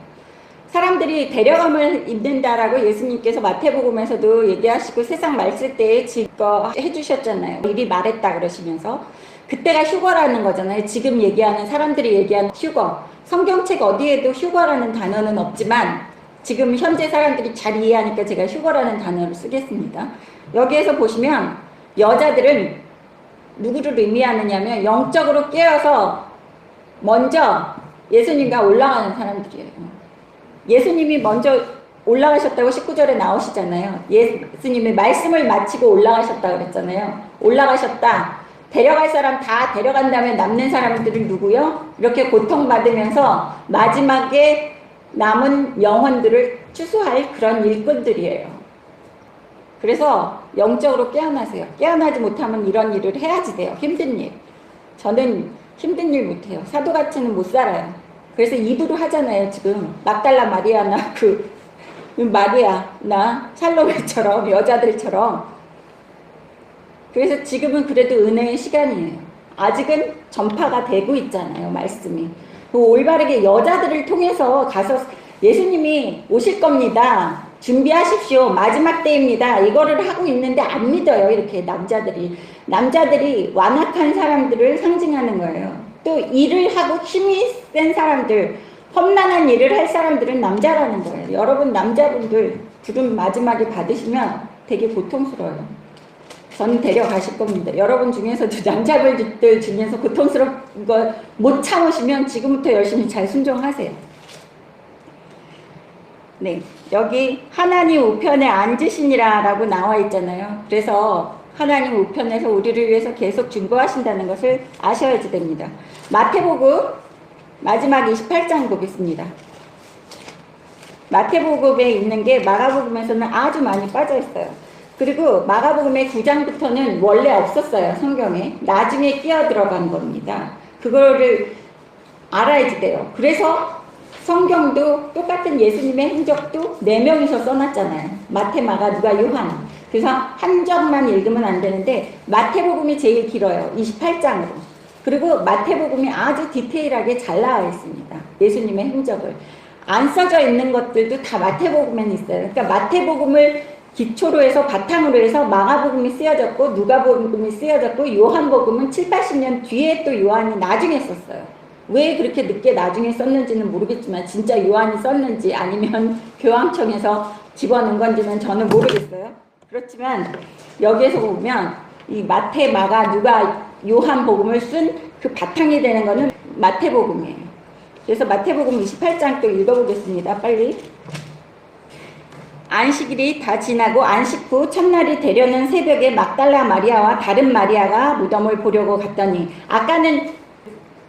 사람들이 데려감을 입는다라고 예수님께서 마태복음에서도 얘기하시고 세상 말쓸 때에 증거해 주셨잖아요. 미리 말했다 그러시면서 그때가 휴거라는 거잖아요. 지금 얘기하는 사람들이 얘기하는 휴거. 성경책 어디에도 휴거라는 단어는 없지만 지금 현재 사람들이 잘 이해하니까 제가 휴거라는 단어를 쓰겠습니다. 여기에서 보시면 여자들은 누구를 의미하느냐면 영적으로 깨어서 먼저 예수님과 올라가는 사람들이에요. 예수님이 먼저 올라가셨다고 19절에 나오시잖아요. 예수님의 말씀을 마치고 올라가셨다 그랬잖아요. 올라가셨다. 데려갈 사람 다 데려간 다음에 남는 사람들은 누구요? 이렇게 고통받으면서 마지막에 남은 영혼들을 추수할 그런 일꾼들이에요. 그래서 영적으로 깨어나세요. 깨어나지 못하면 이런 일을 해야지 돼요. 힘든 일. 저는 힘든 일 못해요. 사도같이는 못 살아요. 그래서 입으로 하잖아요. 지금 막달라 마리아나 마리아나 살로메처럼 여자들처럼 그래서 지금은 그래도 은혜의 시간이에요. 아직은 전파가 되고 있잖아요, 말씀이. 그 올바르게 여자들을 통해서 가서 예수님이 오실 겁니다. 준비하십시오. 마지막 때입니다. 이거를 하고 있는데 안 믿어요, 이렇게 남자들이. 남자들이 완악한 사람들을 상징하는 거예요. 또 일을 하고 힘이 센 사람들, 험난한 일을 할 사람들은 남자라는 거예요. 여러분 남자분들 부름 마지막에 받으시면 되게 고통스러워요. 저는 데려가실 겁니다. 여러분 중에서도 남자분들 중에서 고통스러운 걸 못 참으시면 지금부터 열심히 잘 순종하세요. 네, 여기 하나님 우편에 앉으시니라 라고 나와 있잖아요. 그래서 하나님 우편에서 우리를 위해서 계속 중보하신다는 것을 아셔야지 됩니다. 마태복음 마지막 28장 보겠습니다. 마태복음에 있는 게 마가복음에서는 아주 많이 빠져 있어요. 그리고 마가복음의 9장부터는 원래 없었어요, 성경에. 나중에 끼어 들어간 겁니다. 그거를 알아야지 돼요. 그래서 성경도 똑같은 예수님의 행적도 4명이서 써놨잖아요. 마태, 마가, 누가, 요한. 그래서 한 장만 읽으면 안 되는데 마태복음이 제일 길어요. 28장으로. 그리고 마태복음이 아주 디테일하게 잘 나와 있습니다. 예수님의 행적을. 안 써져 있는 것들도 다 마태복음에는 있어요. 그러니까 마태복음을 기초로 해서 바탕으로 해서 마가복음이 쓰여졌고 누가복음이 쓰여졌고 요한복음은 7, 80년 뒤에 또 요한이 나중에 썼어요. 왜 그렇게 늦게 나중에 썼는지는 모르겠지만 진짜 요한이 썼는지 아니면 교황청에서 집어넣은 건지는 저는 모르겠어요. 그렇지만 여기에서 보면 이 마태, 마가, 누가, 요한복음을 쓴 그 바탕이 되는 거는 마태복음이에요. 그래서 마태복음 28장 또 읽어보겠습니다. 빨리. 안식일이 다 지나고 안식 후 첫날이 되려는 새벽에 막달라 마리아와 다른 마리아가 무덤을 보려고 갔더니 아까는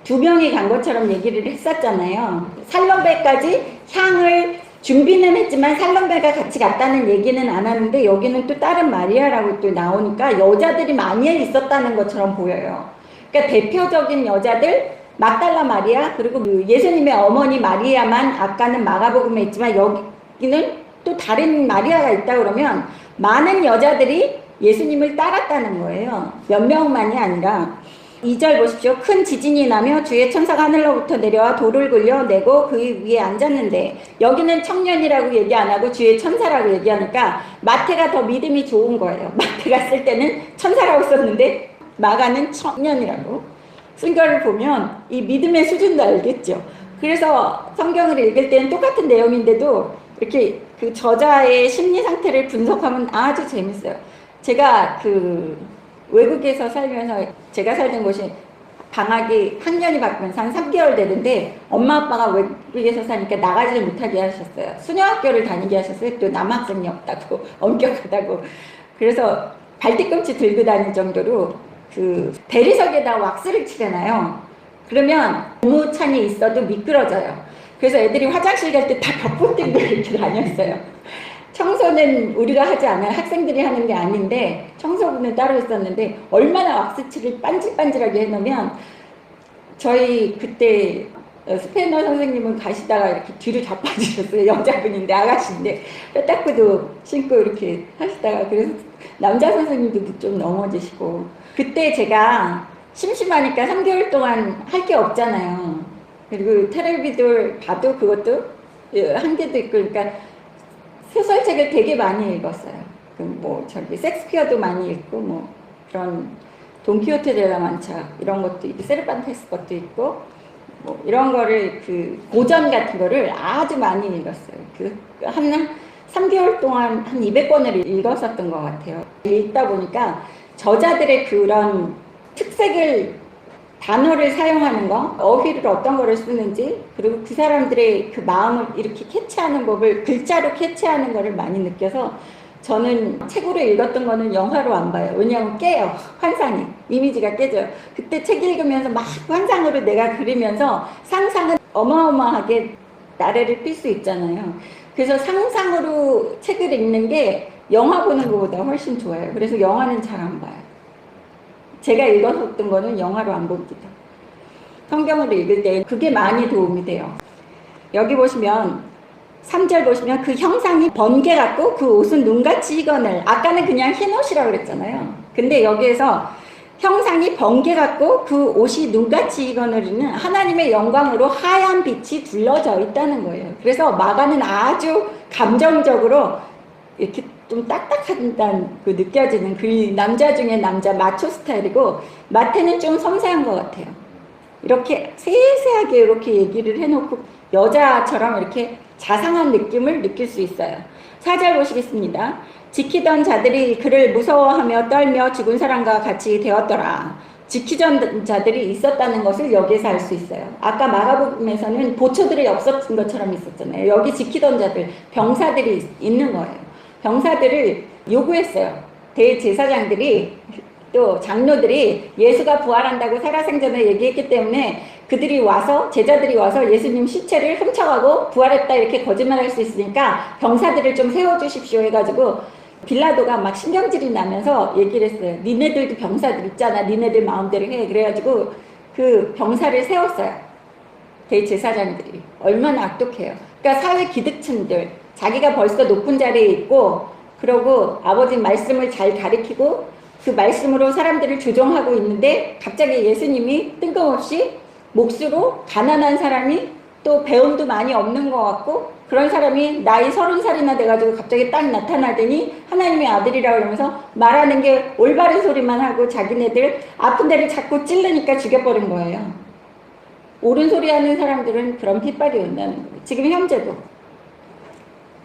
2명이 간 것처럼 얘기를 했었잖아요. 살로베까지 향을 준비는 했지만 살로베가 같이 갔다는 얘기는 안 하는데 여기는 또 다른 마리아라고 또 나오니까 여자들이 많이 있었다는 것처럼 보여요. 그러니까 대표적인 여자들 막달라 마리아 그리고 예수님의 어머니 마리아만 아까는 마가복음에 있지만 여기는 또 다른 마리아가 있다 그러면 많은 여자들이 예수님을 따랐다는 거예요. 몇 명만이 아니라. 2절 보십시오. 큰 지진이 나며 주의 천사가 하늘로부터 내려와 돌을 굴려내고 그 위에 앉았는데 여기는 청년이라고 얘기 안 하고 주의 천사라고 얘기하니까 마태가 더 믿음이 좋은 거예요. 마태가 쓸 때는 천사라고 썼는데 마가는 청년이라고 쓴 거를 보면 이 믿음의 수준도 알겠죠. 그래서 성경을 읽을 때는 똑같은 내용인데도 이렇게 그 저자의 심리 상태를 분석하면 아주 재밌어요. 제가 그 외국에서 살면서 제가 살던 곳이 방학이 학년이 바뀌면서 한 3개월 되는데 엄마 아빠가 외국에서 사니까 나가지를 못하게 하셨어요. 수녀학교를 다니게 하셨어요. 또 남학생이 없다고 엄격하다고. 그래서 발뒤꿈치 들고 다닐 정도로 그 대리석에다 왁스를 칠해놔요. 그러면 고무찬이 있어도 미끄러져요. 그래서 애들이 화장실 갈 때 다 벽볼 들고 이렇게 다녔어요. 청소는 우리가 하지 않아요. 학생들이 하는 게 아닌데 청소부는 따로 있었는데 얼마나 왁스칠을 반질반질하게 해놓으면 저희 그때 스페인어 선생님은 가시다가 이렇게 뒤로 자빠지셨어요. 여자분인데 아가씨인데 뼈닦고도 신고 이렇게 하시다가 그래서 남자 선생님도 좀 넘어지시고 그때 제가 심심하니까 3개월 동안 할 게 없잖아요. 그리고 텔레비도 봐도 그것도 한계도 있고 그러니까 소설책을 되게 많이 읽었어요. 뭐 저기 섹스피어도 많이 읽고 뭐 그런 돈키호테 델라 만차 이런 것도 있고 세르반테스 것도 있고 뭐 이런 거를 그 고전 같은 거를 아주 많이 읽었어요. 한 3개월 동안 한 200권을 읽었었던 것 같아요. 읽다 보니까 저자들의 그런 특색을 단어를 사용하는 거, 어휘를 어떤 거를 쓰는지, 그리고 그 사람들의 그 마음을 이렇게 캐치하는 법을 글자로 캐치하는 거를 많이 느껴서 저는 책으로 읽었던 거는 영화로 안 봐요. 왜냐하면 깨요. 환상이. 이미지가 깨져요. 그때 책 읽으면서 막 환상으로 내가 그리면서 상상은 어마어마하게 나래를 필 수 있잖아요. 그래서 상상으로 책을 읽는 게 영화 보는 것보다 훨씬 좋아요. 그래서 영화는 잘 안 봐요. 제가 읽었었던 거는 영화로 안 봅니다. 성경을 읽을 때 그게 많이 도움이 돼요. 여기 보시면 3절 보시면 그 형상이 번개 같고 그 옷은 눈같이 희건을, 아까는 그냥 흰 옷이라고 그랬잖아요. 근데 여기에서 형상이 번개 같고 그 옷이 눈같이 희건을이는 하나님의 영광으로 하얀 빛이 둘러져 있다는 거예요. 그래서 마가는 아주 감정적으로 이렇게 좀 딱딱하다는 그 느껴지는 그 남자 중에 남자 마초 스타일이고, 마태는 좀 섬세한 것 같아요. 이렇게 세세하게 이렇게 얘기를 해놓고 여자처럼 이렇게 자상한 느낌을 느낄 수 있어요. 4절 보시겠습니다. 지키던 자들이 그를 무서워하며 떨며 죽은 사람과 같이 되었더라. 지키던 자들이 있었다는 것을 여기에서 알 수 있어요. 아까 마가복음에서는 보초들이 없었던 것처럼 있었잖아요. 여기 지키던 자들, 병사들이 있는 거예요. 병사들을 요구했어요. 대제사장들이 또 장로들이 예수가 부활한다고 살아생전에 얘기했기 때문에 그들이 와서, 제자들이 와서 예수님 시체를 훔쳐가고 부활했다 이렇게 거짓말할 수 있으니까 병사들을 좀 세워주십시오 해가지고 빌라도가 막 신경질이 나면서 얘기를 했어요. 니네들도 병사들 있잖아. 니네들 마음대로 해. 그래가지고 그 병사를 세웠어요. 대제사장들이. 얼마나 악독해요. 그러니까 사회 기득층들, 자기가 벌써 높은 자리에 있고, 그러고 아버지 말씀을 잘 가르치고 그 말씀으로 사람들을 조종하고 있는데 갑자기 예수님이 뜬금없이 몫으로 가난한 사람이, 또 배움도 많이 없는 것 같고 그런 사람이 나이 30살이나 돼가지고 갑자기 딱 나타나더니 하나님의 아들이라고 그러면서 말하는 게 올바른 소리만 하고 자기네들 아픈 데를 자꾸 찔르니까 죽여버린 거예요. 옳은 소리 하는 사람들은 그런 핏발이 온다는 거예요. 지금 현재도.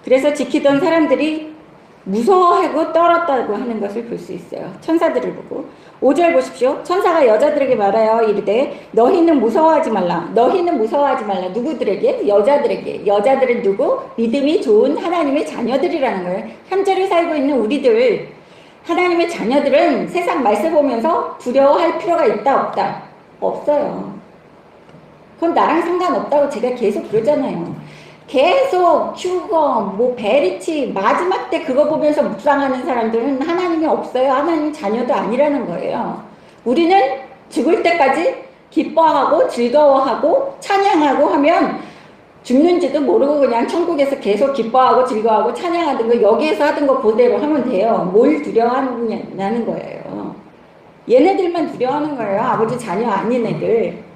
그래서 지키던 사람들이 무서워하고 떨었다고 하는 것을 볼 수 있어요. 천사들을 보고. 5절 보십시오. 천사가 여자들에게 말하여 이르되 너희는 무서워하지 말라. 너희는 무서워하지 말라. 누구들에게? 여자들에게. 여자들은 누구? 믿음이 좋은 하나님의 자녀들이라는 거예요. 현재를 살고 있는 우리들, 하나님의 자녀들은 세상 말씀 보면서 두려워할 필요가 있다 없다? 없어요. 그건 나랑 상관없다고 제가 계속 그러잖아요. 계속 휴거, 뭐 베리치, 마지막 때 그거 보면서 묵상하는 사람들은 하나님이 없어요. 하나님 자녀도 아니라는 거예요. 우리는 죽을 때까지 기뻐하고 즐거워하고 찬양하고 하면 죽는지도 모르고 그냥 천국에서 계속 기뻐하고 즐거워하고 찬양하던 거 여기에서 하던 거 그대로 하면 돼요. 뭘 두려워하느냐는 거예요. 얘네들만 두려워하는 거예요. 아버지 자녀 아닌 애들.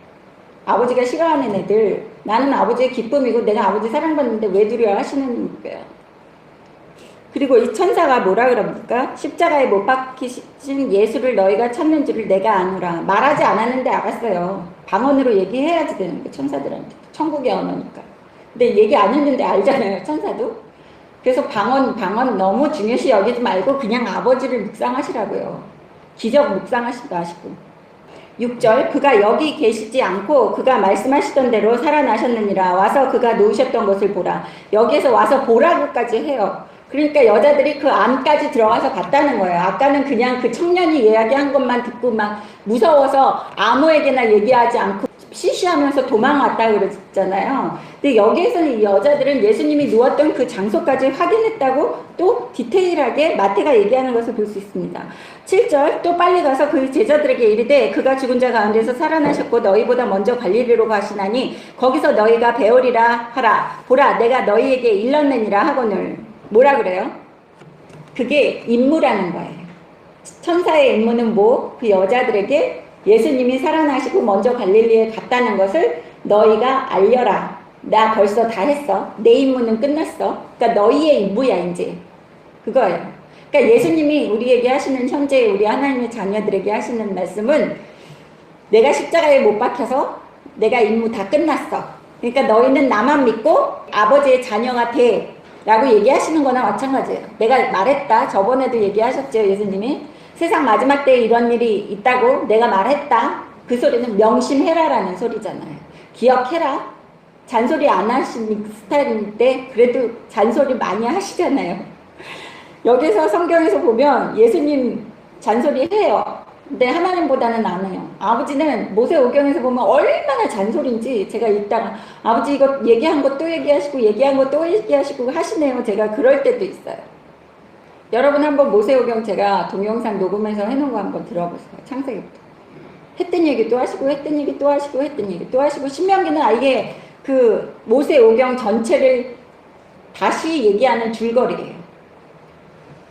아버지가 싫어하는 애들. 나는 아버지의 기쁨이고 내가 아버지 사랑받는데 왜 두려워하시는 거예요. 그리고 이 천사가 뭐라 그럽니까? 십자가에 못 박히신 예수를 너희가 찾는 줄을 내가 아노라. 말하지 않았는데 알았어요. 방언으로 얘기해야지 되는 거예요. 천사들한테. 천국의 언어니까. 근데 얘기 안 했는데 알잖아요. 천사도. 그래서 방언 너무 중요시 여기지 말고 그냥 아버지를 묵상하시라고요. 기적 묵상하시지 마시고. 6절 그가 여기 계시지 않고 그가 말씀하시던 대로 살아나셨느니라. 와서 그가 놓으셨던 것을 보라. 여기에서 와서 보라고까지 해요. 그러니까 여자들이 그 안까지 들어가서 봤다는 거예요. 아까는 그냥 그 청년이 이야기한 것만 듣고 막 무서워서 아무에게나 얘기하지 않고 시시하면서 도망왔다고 그랬잖아요. 근데 여기에서는 이 여자들은 예수님이 누웠던 그 장소까지 확인했다고 또 디테일하게 마태가 얘기하는 것을 볼 수 있습니다. 7절 또 빨리 가서 그 제자들에게 이르되 그가 죽은 자 가운데서 살아나셨고 너희보다 먼저 갈릴리로 가시나니 거기서 너희가 배우리라 하라. 보라 내가 너희에게 일렀느니라 하거늘. 뭐라 그래요? 그게 임무라는 거예요. 천사의 임무는 뭐? 그 여자들에게 예수님이 살아나시고 먼저 갈릴리에 갔다는 것을 너희가 알려라. 나 벌써 다 했어. 내 임무는 끝났어. 그러니까 너희의 임무야 이제. 그거예요. 그러니까 예수님이 우리에게 하시는, 현재 우리 하나님의 자녀들에게 하시는 말씀은 내가 십자가에 못 박혀서 내가 임무 다 끝났어. 그러니까 너희는 나만 믿고 아버지의 자녀가 돼 라고 얘기하시는 거나 마찬가지예요. 내가 말했다. 저번에도 얘기하셨죠. 예수님이. 세상 마지막 때에 이런 일이 있다고 내가 말했다. 그 소리는 명심해라라는 소리잖아요. 기억해라. 잔소리 안 하시는 스타일인데 그래도 잔소리 많이 하시잖아요. 여기서 성경에서 보면 예수님 잔소리 해요. 근데 하나님보다는 안 해요. 아버지는 모세오경에서 보면 얼마나 잔소리인지 제가 읽다가 아버지 이거 얘기한 거 또 얘기하시고 얘기한 거 또 얘기하시고 하시네요. 제가 그럴 때도 있어요. 여러분 한번 모세오경 제가 동영상 녹음해서 해놓은 거 한번 들어보세요. 창세기부터. 했던 얘기 또 하시고 했던 얘기 또 하시고 했던 얘기 또 하시고 신명기는 아예 그 모세오경 전체를 다시 얘기하는 줄거리예요.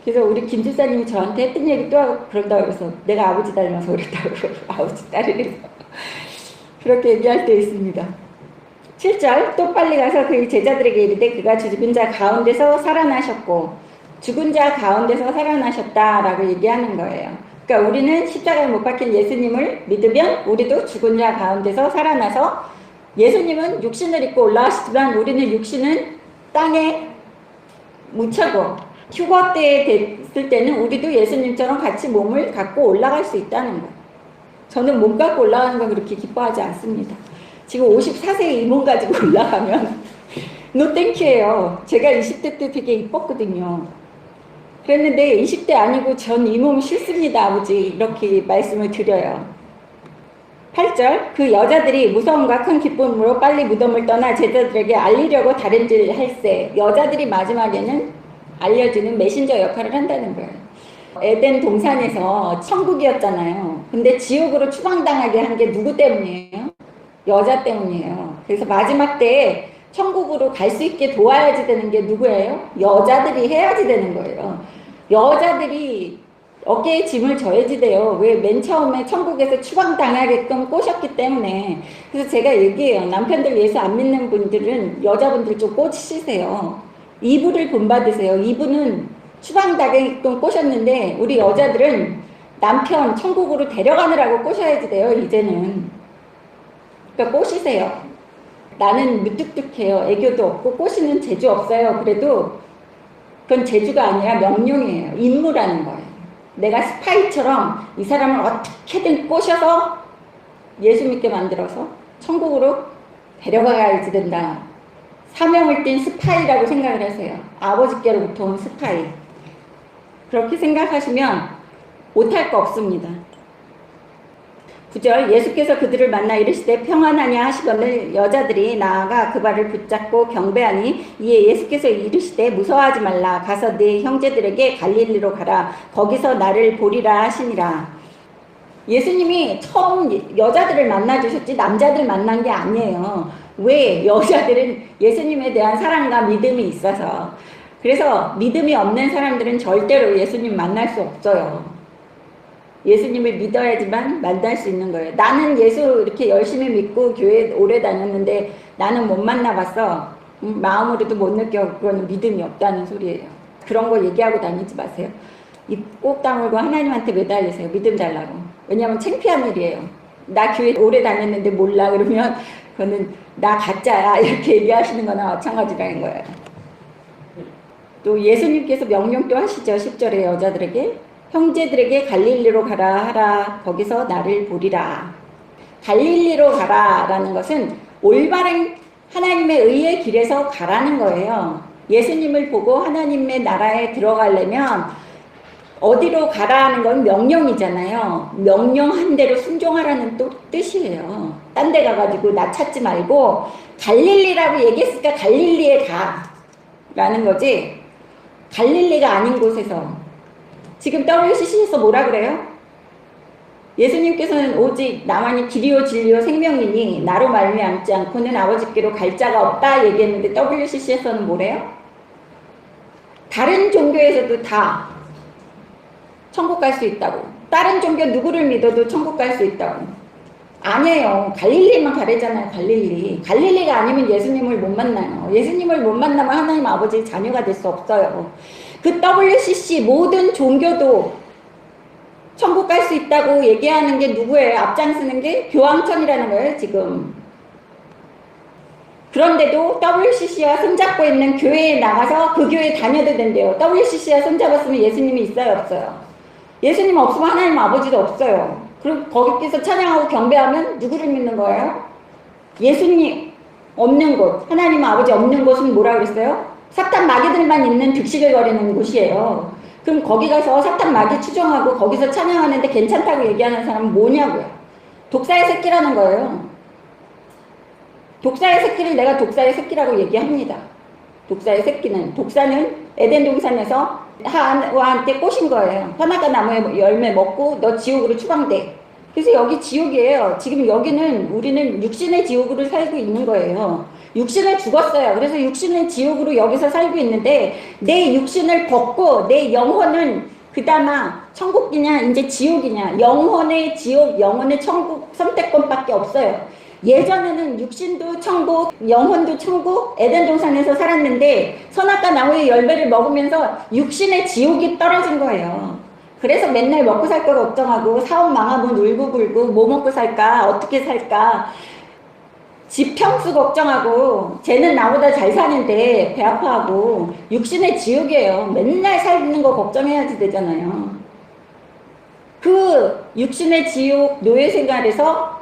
그래서 우리 김 집사님이 저한테 했던 얘기 또 하고 그런다고 그래서 내가 아버지 닮아서 그랬다고 아버지 딸이래서 그렇게 얘기할 때 있습니다. 7절 또 빨리 가서 그 제자들에게 이르되 그가 죽은 자 가운데서 살아나셨고 죽은 자 가운데서 살아나셨다라고 얘기하는 거예요. 그러니까 우리는 십자가에 못 박힌 예수님을 믿으면 우리도 죽은 자 가운데서 살아나서 예수님은 육신을 입고 올라가시지만 우리는 육신은 땅에 묻혀고 휴거 때에 됐을 때는 우리도 예수님처럼 같이 몸을 갖고 올라갈 수 있다는 거예요. 저는 몸 갖고 올라가는 거 그렇게 기뻐하지 않습니다. 지금 54세 이 몸 가지고 올라가면 노 땡큐예요. 제가 20대 때 되게 이뻤거든요. 그랬는데 20대 아니고 전 이 몸 싫습니다 아버지 이렇게 말씀을 드려요. 8절 그 여자들이 무서움과 큰 기쁨으로 빨리 무덤을 떠나 제자들에게 알리려고 다른질 할세. 여자들이 마지막에는 알려주는 메신저 역할을 한다는 거예요. 에덴 동산에서 천국이었잖아요. 근데 지옥으로 추방당하게 한 게 누구 때문이에요? 여자 때문이에요. 그래서 마지막 때에 천국으로 갈 수 있게 도와야지 되는 게 누구예요? 여자들이 해야지 되는 거예요. 여자들이 어깨에 짐을 져야지 돼요. 왜? 맨 처음에 천국에서 추방당하게끔 꼬셨기 때문에. 그래서 제가 얘기해요. 남편들 예수 안 믿는 분들은 여자분들 좀 꼬시세요. 이불을 본받으세요. 이분은 추방당하게끔 꼬셨는데 우리 여자들은 남편 천국으로 데려가느라고 꼬셔야지 돼요. 이제는. 그러니까 꼬시세요. 나는 무뚝뚝해요. 애교도 없고 꼬시는 재주 없어요. 그래도 그건 재주가 아니라 명령이에요. 임무라는 거예요. 내가 스파이처럼 이 사람을 어떻게든 꼬셔서 예수 믿게 만들어서 천국으로 데려가야지 된다. 사명을 띤 스파이라고 생각을 하세요. 아버지께로부터 온 스파이. 그렇게 생각하시면 못할 거 없습니다. 9절 예수께서 그들을 만나 이르시되 평안하냐 하시거늘 여자들이 나아가 그 발을 붙잡고 경배하니 이에 예수께서 이르시되 무서워하지 말라 가서 네 형제들에게 갈릴리로 가라 거기서 나를 보리라 하시니라. 예수님이 처음 여자들을 만나 주셨지 남자들 만난 게 아니에요. 왜? 여자들은 예수님에 대한 사랑과 믿음이 있어서. 그래서 믿음이 없는 사람들은 절대로 예수님 만날 수 없어요. 예수님을 믿어야지만 만날 수 있는 거예요. 나는 예수 이렇게 열심히 믿고 교회 오래 다녔는데 나는 못 만나봤어. 마음으로도 못 느껴. 그거는 믿음이 없다는 소리예요. 그런 거 얘기하고 다니지 마세요. 입 꼭 다물고 하나님한테 매달리세요. 믿음 달라고. 왜냐하면 창피한 일이에요. 나 교회 오래 다녔는데 몰라 그러면 그거는 나 가짜야 이렇게 얘기하시는 거나 마찬가지라는 거예요. 또 예수님께서 명령도 하시죠. 10절에 여자들에게 형제들에게 갈릴리로 가라 하라 거기서 나를 보리라. 갈릴리로 가라 라는 것은 올바른 하나님의 의의 길에서 가라는 거예요. 예수님을 보고 하나님의 나라에 들어가려면 어디로 가라는 건 명령이잖아요. 명령한 대로 순종하라는 또 뜻이에요. 딴 데 가가지고 나 찾지 말고 갈릴리라고 얘기했으니까 갈릴리에 가 라는 거지. 갈릴리가 아닌 곳에서. 지금 WCC에서 뭐라 그래요? 예수님께서는 오직 나만이 길이요 진리요 생명이니 나로 말미암지 않고는 아버지께로 갈 자가 없다 얘기했는데 WCC에서는 뭐래요? 다른 종교에서도 다 천국 갈 수 있다고. 다른 종교 누구를 믿어도 천국 갈 수 있다고. 아니에요. 갈릴리만 가래잖아요. 갈릴리. 갈릴리가 아니면 예수님을 못 만나요. 예수님을 못 만나면 하나님 아버지의 자녀가 될 수 없어요. 그 WCC 모든 종교도 천국 갈 수 있다고 얘기하는 게 누구예요? 앞장서는 게 교황청이라는 거예요, 지금. 그런데도 WCC와 손잡고 있는 교회에 나가서 그 교회에 다녀도 된대요. WCC와 손잡았으면 예수님이 있어요, 없어요? 예수님 없으면 하나님 아버지도 없어요. 그럼 거기서 찬양하고 경배하면 누구를 믿는 거예요? 예수님 없는 곳, 하나님 아버지 없는 곳은 뭐라 그랬어요? 사탄 마귀들만 있는 득식을 거리는 곳이에요. 그럼 거기 가서 사탄 마귀 추종하고 거기서 찬양하는데 괜찮다고 얘기하는 사람은 뭐냐고요? 독사의 새끼라는 거예요. 독사의 새끼를 내가 독사의 새끼라고 얘기합니다. 독사의 새끼는, 독사는 에덴 동산에서 하와한테 꼬신 거예요. 선악과 나무의 열매 먹고 너 지옥으로 추방돼. 그래서 여기 지옥이에요. 지금 여기는 우리는 육신의 지옥으로 살고 있는 거예요. 육신은 죽었어요. 그래서 육신의 지옥으로 여기서 살고 있는데 내 육신을 벗고 내 영혼은 그나마 천국이냐 이제 지옥이냐, 영혼의 지옥, 영혼의 천국 선택권밖에 없어요. 예전에는 육신도 천국, 영혼도 천국, 에덴 동산에서 살았는데 선악과 나무의 열매를 먹으면서 육신의 지옥이 떨어진 거예요. 그래서 맨날 먹고 살 거 걱정하고 사업 망하면 울고불고 뭐 먹고 살까, 어떻게 살까, 집 평수 걱정하고 쟤는 나보다 잘 사는데 배 아파하고. 육신의 지옥이에요. 맨날 살는 거 걱정해야지 되잖아요. 그 육신의 지옥 노예 생활에서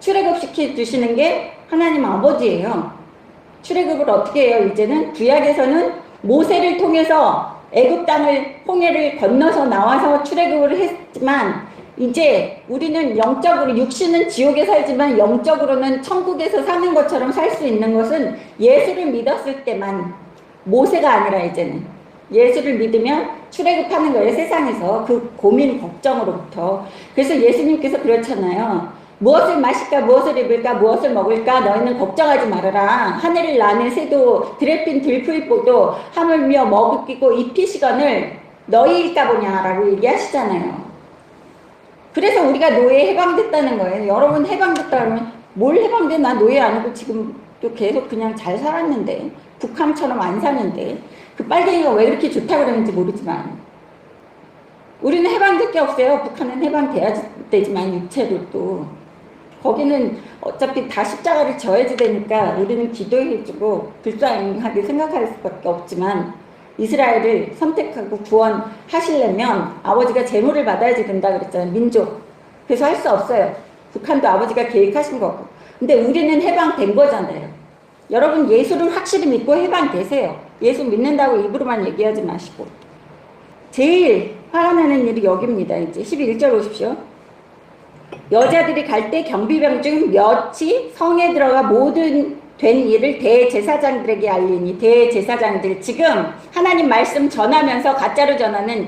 출애굽 시켜주시는 게 하나님 아버지예요. 출애굽을 어떻게 해요? 이제는 구약에서는 모세를 통해서 애굽 땅을 홍해를 건너서 나와서 출애굽을 했지만 이제 우리는 영적으로, 육신은 지옥에 살지만 영적으로는 천국에서 사는 것처럼 살 수 있는 것은 예수를 믿었을 때만, 모세가 아니라 이제는 예수를 믿으면 출애굽하는 거예요. 세상에서 그 고민 걱정으로부터. 그래서 예수님께서 그렇잖아요. 무엇을 마실까, 무엇을 입을까, 무엇을 먹을까, 너희는 걱정하지 말아라. 하늘을 나는 새도 드레핀 들풀보도 하물며 먹이고 입히시거늘 너희일까 보냐라고 얘기하시잖아요. 그래서 우리가 노예에 해방됐다는 거예요. 여러분 해방됐다 그러면 뭘 해방돼? 나 노예 아니고 지금 또 계속 그냥 잘 살았는데, 북한처럼 안 사는데. 그 빨갱이가 왜 그렇게 좋다 그러는지 모르지만 우리는 해방될 게 없어요. 북한은 해방돼야 되지만 육체로 또 거기는 어차피 다 십자가를 져야지 되니까 우리는 기도해주고 불쌍하게 생각할 수밖에 없지만, 이스라엘을 선택하고 구원하시려면 아버지가 제물을 받아야지 된다 그랬잖아요. 민족. 그래서 할 수 없어요. 북한도 아버지가 계획하신 거고. 근데 우리는 해방된 거잖아요. 여러분 예수를 확실히 믿고 해방되세요. 예수 믿는다고 입으로만 얘기하지 마시고. 제일 화가 나는 일이 여기입니다. 이제 11절 보십시오. 여자들이 갈 때 경비병 중 몇이 성에 들어가 모든 된 일을 대제사장들에게 알리니. 대제사장들, 지금 하나님 말씀 전하면서 가짜로 전하는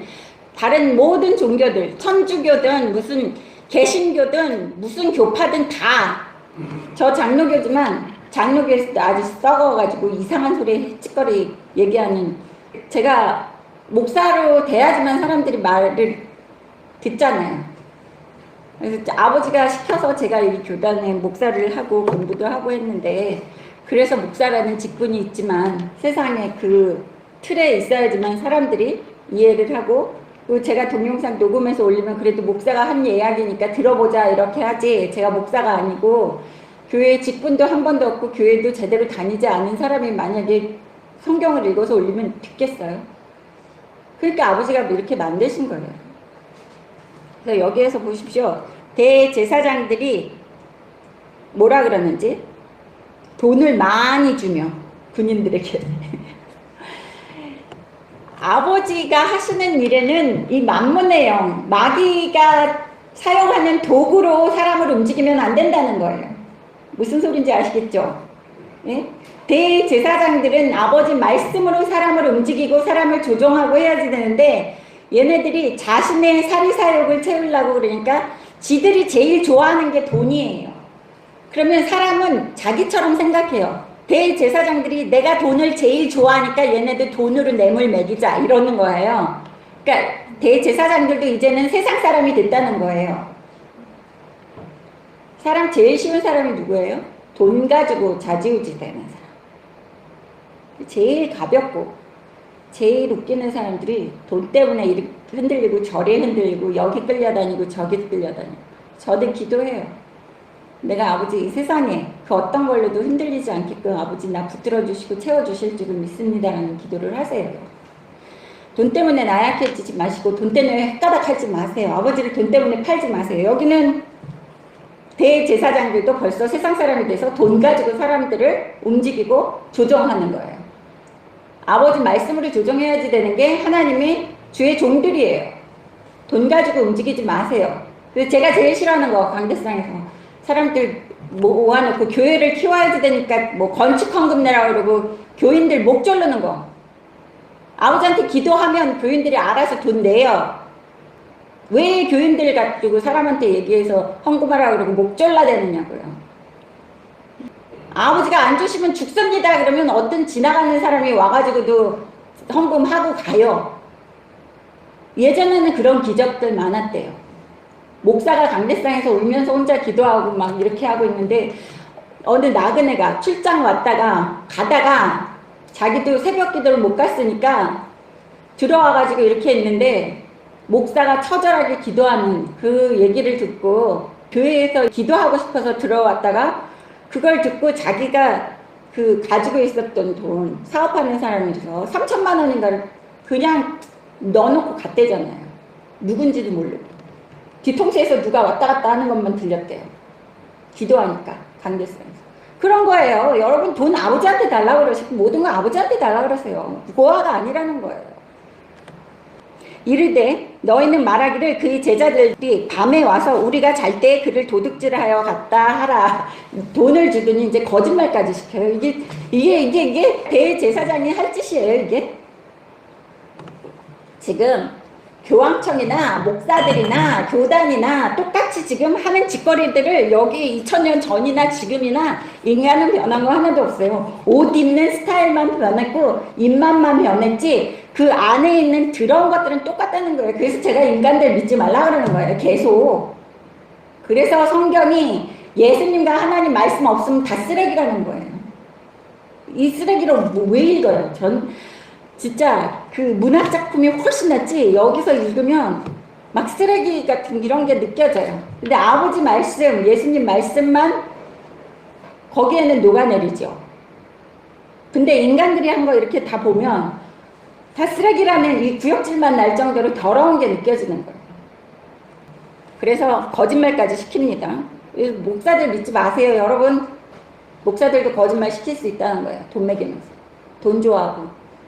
다른 모든 종교들, 천주교든 무슨 개신교든 무슨 교파든 다, 저 장로교지만 장로교에서도 아주 썩어가지고 이상한 소리 찌꺼리 얘기하는, 제가 목사로 돼야지만 사람들이 말을 듣잖아요. 그래서 아버지가 시켜서 제가 이 교단에 목사를 하고 공부도 하고 했는데, 그래서 목사라는 직분이 있지만 세상에 그 틀에 있어야지만 사람들이 이해를 하고, 또 제가 동영상 녹음해서 올리면 그래도 목사가 한 이야기니까 들어보자 이렇게 하지, 제가 목사가 아니고 교회 직분도 한 번도 없고 교회도 제대로 다니지 않은 사람이 만약에 성경을 읽어서 올리면 듣겠어요? 그러니까 아버지가 이렇게 만드신 거예요. 그래서 여기에서 보십시오. 대제사장들이 뭐라 그러는지, 돈을 많이 주며 군인들에게 아버지가 하시는 일에는 이 만문의 영, 마귀가 사용하는 도구로 사람을 움직이면 안 된다는 거예요. 무슨 소린지 아시겠죠? 예? 대제사장들은 아버지 말씀으로 사람을 움직이고 사람을 조종하고 해야지 되는데, 얘네들이 자신의 사리사욕을 채우려고 그러니까 지들이 제일 좋아하는 게 돈이에요. 그러면 사람은 자기처럼 생각해요. 대제사장들이 내가 돈을 제일 좋아하니까 얘네들 돈으로 뇌물 먹이자 이러는 거예요. 그러니까 대제사장들도 이제는 세상 사람이 됐다는 거예요. 사람 제일 쉬운 사람이 누구예요? 돈 가지고 좌지우지 되는 사람. 제일 가볍고 제일 웃기는 사람들이 돈 때문에 이렇게 흔들리고 저리 흔들리고 여기 끌려다니고 저기 끌려다니고. 저도 기도해요. 내가 아버지 이 세상에 그 어떤 걸로도 흔들리지 않게끔 아버지 나 붙들어 주시고 채워주실 줄을 믿습니다라는 기도를 하세요. 돈 때문에 나약해지지 마시고 돈 때문에 헷가닥하지 마세요. 아버지를 돈 때문에 팔지 마세요. 여기는 대제사장들도 벌써 세상 사람이 돼서 돈 가지고 사람들을 움직이고 조정하는 거예요. 아버지 말씀으로 조정해야지 되는 게 하나님이 주의 종들이에요. 돈 가지고 움직이지 마세요. 그래서 제가 제일 싫어하는 거, 광대상에서 사람들 모아놓고 교회를 키워야지 되니까 뭐 건축 헌금 내라고 그러고 교인들 목 조르는 거. 아버지한테 기도하면 교인들이 알아서 돈 내요. 왜 교인들 가지고 사람한테 얘기해서 헌금하라 그러고 목 졸라대느냐고요. 아버지가 안 주시면 죽습니다 그러면 어떤 지나가는 사람이 와가지고도 헌금하고 가요. 예전에는 그런 기적들 많았대요. 목사가 강대상에서 울면서 혼자 기도하고 막 이렇게 하고 있는데 어느 나그네가 출장 왔다가 가다가 자기도 새벽 기도를 못 갔으니까 들어와가지고 이렇게 했는데 목사가 처절하게 기도하는 그 얘기를 듣고 교회에서 기도하고 싶어서 들어왔다가 그걸 듣고 자기가 그 가지고 있었던 돈 사업하는 사람이라서 3천만 원인가를 그냥 넣어놓고 갔대잖아요. 누군지도 모르고 뒤통수에서 누가 왔다 갔다 하는 것만 들렸대요. 기도하니까 강대상에서. 그런 거예요. 여러분 돈 아버지한테 달라고 그러시고 모든 거 아버지한테 달라고 그러세요. 고아가 아니라는 거예요. 이르되 너희는 말하기를 그의 제자들이 밤에 와서 우리가 잘 때 그를 도둑질하여 갔다 하라. 돈을 주더니 이제 거짓말까지 시켜요. 이게 대제사장이 할 짓이에요. 이게 지금 교황청이나 목사들이나 교단이나 똑같이 지금 하는 짓거리들을 여기 2000년 전이나 지금이나 인간은 변한 거 하나도 없어요. 옷 입는 스타일만 변했고 입맛만 변했지 그 안에 있는 들어온 것들은 똑같다는 거예요. 그래서 제가 인간들 믿지 말라 그러는 거예요. 계속. 그래서 성경이 예수님과 하나님 말씀 없으면 다 쓰레기라는 거예요. 이 쓰레기로 왜 읽어요? 전 진짜 그 문학작품이 훨씬 낫지 여기서 읽으면 막 쓰레기 같은 이런 게 느껴져요. 근데 아버지 말씀, 예수님 말씀만 거기에는 녹아내리죠. 근데 인간들이 한 거 이렇게 다 보면 다 쓰레기라는 이 구역질만 날 정도로 더러운 게 느껴지는 거예요. 그래서 거짓말까지 시킵니다. 목사들 믿지 마세요. 여러분 목사들도 거짓말 시킬 수 있다는 거예요. 돈 매기면서. 돈 좋아하고.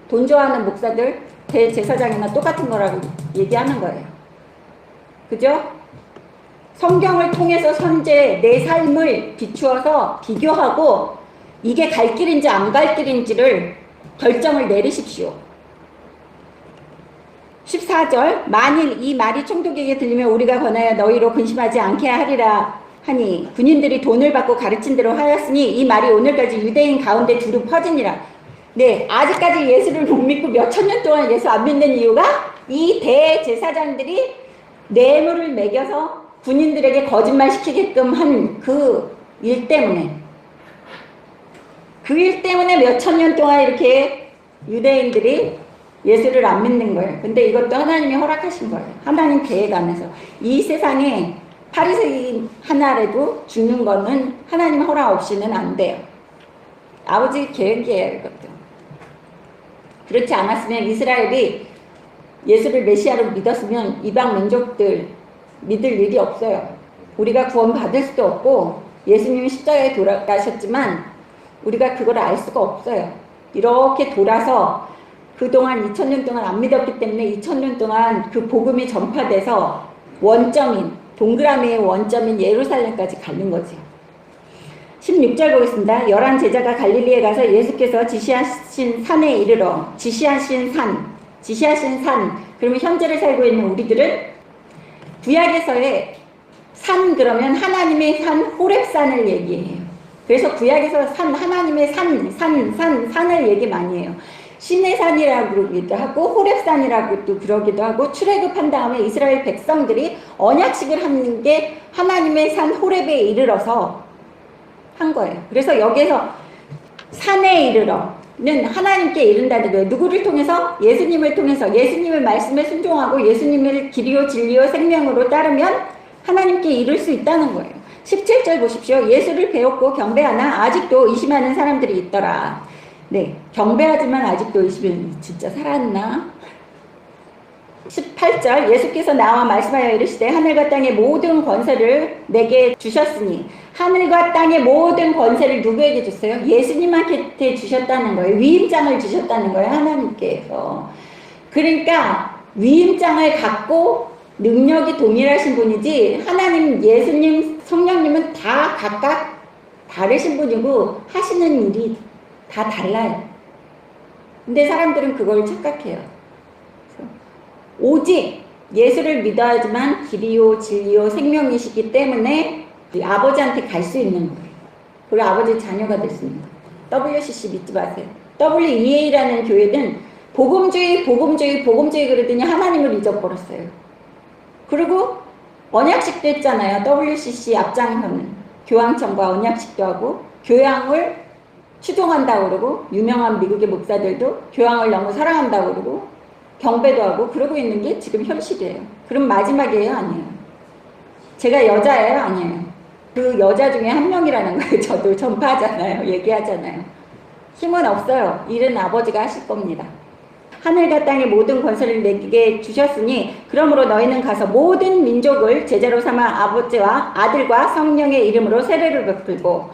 돈 좋아하는 목사들 대제사장이나 똑같은 거라고 얘기하는 거예요. 그죠? 성경을 통해서 현재 내 삶을 비추어서 비교하고 이게 갈 길인지 안 갈 길인지를 결정을 내리십시오. 14절 만일 이 말이 총독에게 들리면 우리가 권하여 너희로 근심하지 않게 하리라 하니 군인들이 돈을 받고 가르친 대로 하였으니 이 말이 오늘까지 유대인 가운데 두루 퍼지니라. 네, 아직까지 예수를 못 믿고 몇천 년 동안 예수 안 믿는 이유가 이 대제사장들이 뇌물을 매겨서 군인들에게 거짓말 시키게끔 한 그 일 때문에 그 일 때문에 몇천 년 동안 이렇게 유대인들이 예수를 안 믿는 거예요. 근데 이것도 하나님이 허락하신 거예요. 하나님 계획 안에서. 이 세상에 파리새인 하나라도 죽는 거는 하나님 허락 없이는 안 돼요. 아버지 계획이에요, 이것도. 그렇지 않았으면 이스라엘이 예수를 메시아로 믿었으면 이방 민족들 믿을 일이 없어요. 우리가 구원 받을 수도 없고 예수님이 십자가에 돌아가셨지만 우리가 그걸 알 수가 없어요. 이렇게 돌아서 그동안 2000년 동안 안 믿었기 때문에 2000년 동안 그 복음이 전파돼서 원점인 동그라미의 원점인 예루살렘까지 가는 거죠. 16절 보겠습니다. 11 제자가 갈릴리에 가서 예수께서 지시하신 산에 이르러 지시하신 산 그러면 현재를 살고 있는 우리들은 구약에서의 산 그러면 하나님의 산 호렙산을 얘기해요. 그래서 구약에서 산 하나님의 산을 얘기 많이 해요. 신의 산이라고 그러기도 하고 호렙산이라고 또 그러기도 하고 출애굽한 다음에 이스라엘 백성들이 언약식을 하는 게 하나님의 산 호렙에 이르러서 한 거예요. 그래서 여기에서 산에 이르러는 하나님께 이른다는 거예요. 누구를 통해서? 예수님을 통해서 예수님의 말씀에 순종하고 예수님을 길이요 진리요 생명으로 따르면 하나님께 이룰 수 있다는 거예요. 17절 보십시오. 예수를 배웠고 경배하나 아직도 의심하는 사람들이 있더라. 네, 경배하지만 아직도 의심은 진짜 살았나? 18절 예수께서 나와 말씀하여 이르시되 하늘과 땅의 모든 권세를 내게 주셨으니 하늘과 땅의 모든 권세를 누구에게 줬어요? 예수님한테 주셨다는 거예요. 위임장을 주셨다는 거예요. 하나님께서. 그러니까 위임장을 갖고 능력이 동일하신 분이지 하나님, 예수님, 성령님은 다 각각 다르신 분이고 하시는 일이 다 달라요. 근데 사람들은 그걸 착각해요. 오직 예수를 믿어야지만 길이요 진리요 생명이시기 때문에 아버지한테 갈 수 있는 거예요. 그리고 아버지 자녀가 됐습니다. WCC 믿지 마세요. WEA라는 교회는 복음주의 그러더니 하나님을 잊어버렸어요. 그리고 언약식도 했잖아요. WCC 앞장서는 교황청과 언약식도 하고 교황을 추종한다고 그러고 유명한 미국의 목사들도 교황을 너무 사랑한다고 그러고 경배도 하고 그러고 있는 게 지금 현실이에요. 그럼 마지막이에요? 아니에요. 제가 여자예요? 아니에요. 그 여자 중에 한 명이라는 거예요. 저도 전파하잖아요. 얘기하잖아요. 힘은 없어요. 일은 아버지가 하실 겁니다. 하늘과 땅의 모든 권세를 내게 주셨으니 그러므로 너희는 가서 모든 민족을 제자로 삼아 아버지와 아들과 성령의 이름으로 세례를 베풀고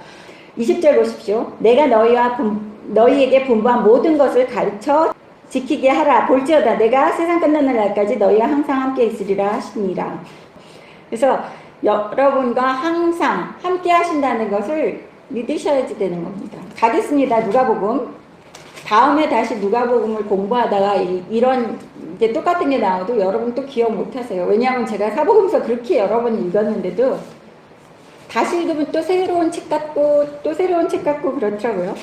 20절 보십시오. 내가 너희에게 분부한 모든 것을 가르쳐 지키게 하라. 볼지어다 내가 세상 끝나는 날까지 너희와 항상 함께 있으리라 하시니라. 그래서 여러분과 항상 함께 하신다는 것을 믿으셔야지 되는 겁니다. 가겠습니다. 누가복음. 다음에 다시 누가복음을 공부하다가 이런 이제 똑같은 게 나와도 여러분 또 기억 못 하세요. 왜냐하면 제가 사복음서 그렇게 여러 번 읽었는데도 다시 읽으면 또 새로운 책 같고 또 새로운 책 같고 그렇더라고요.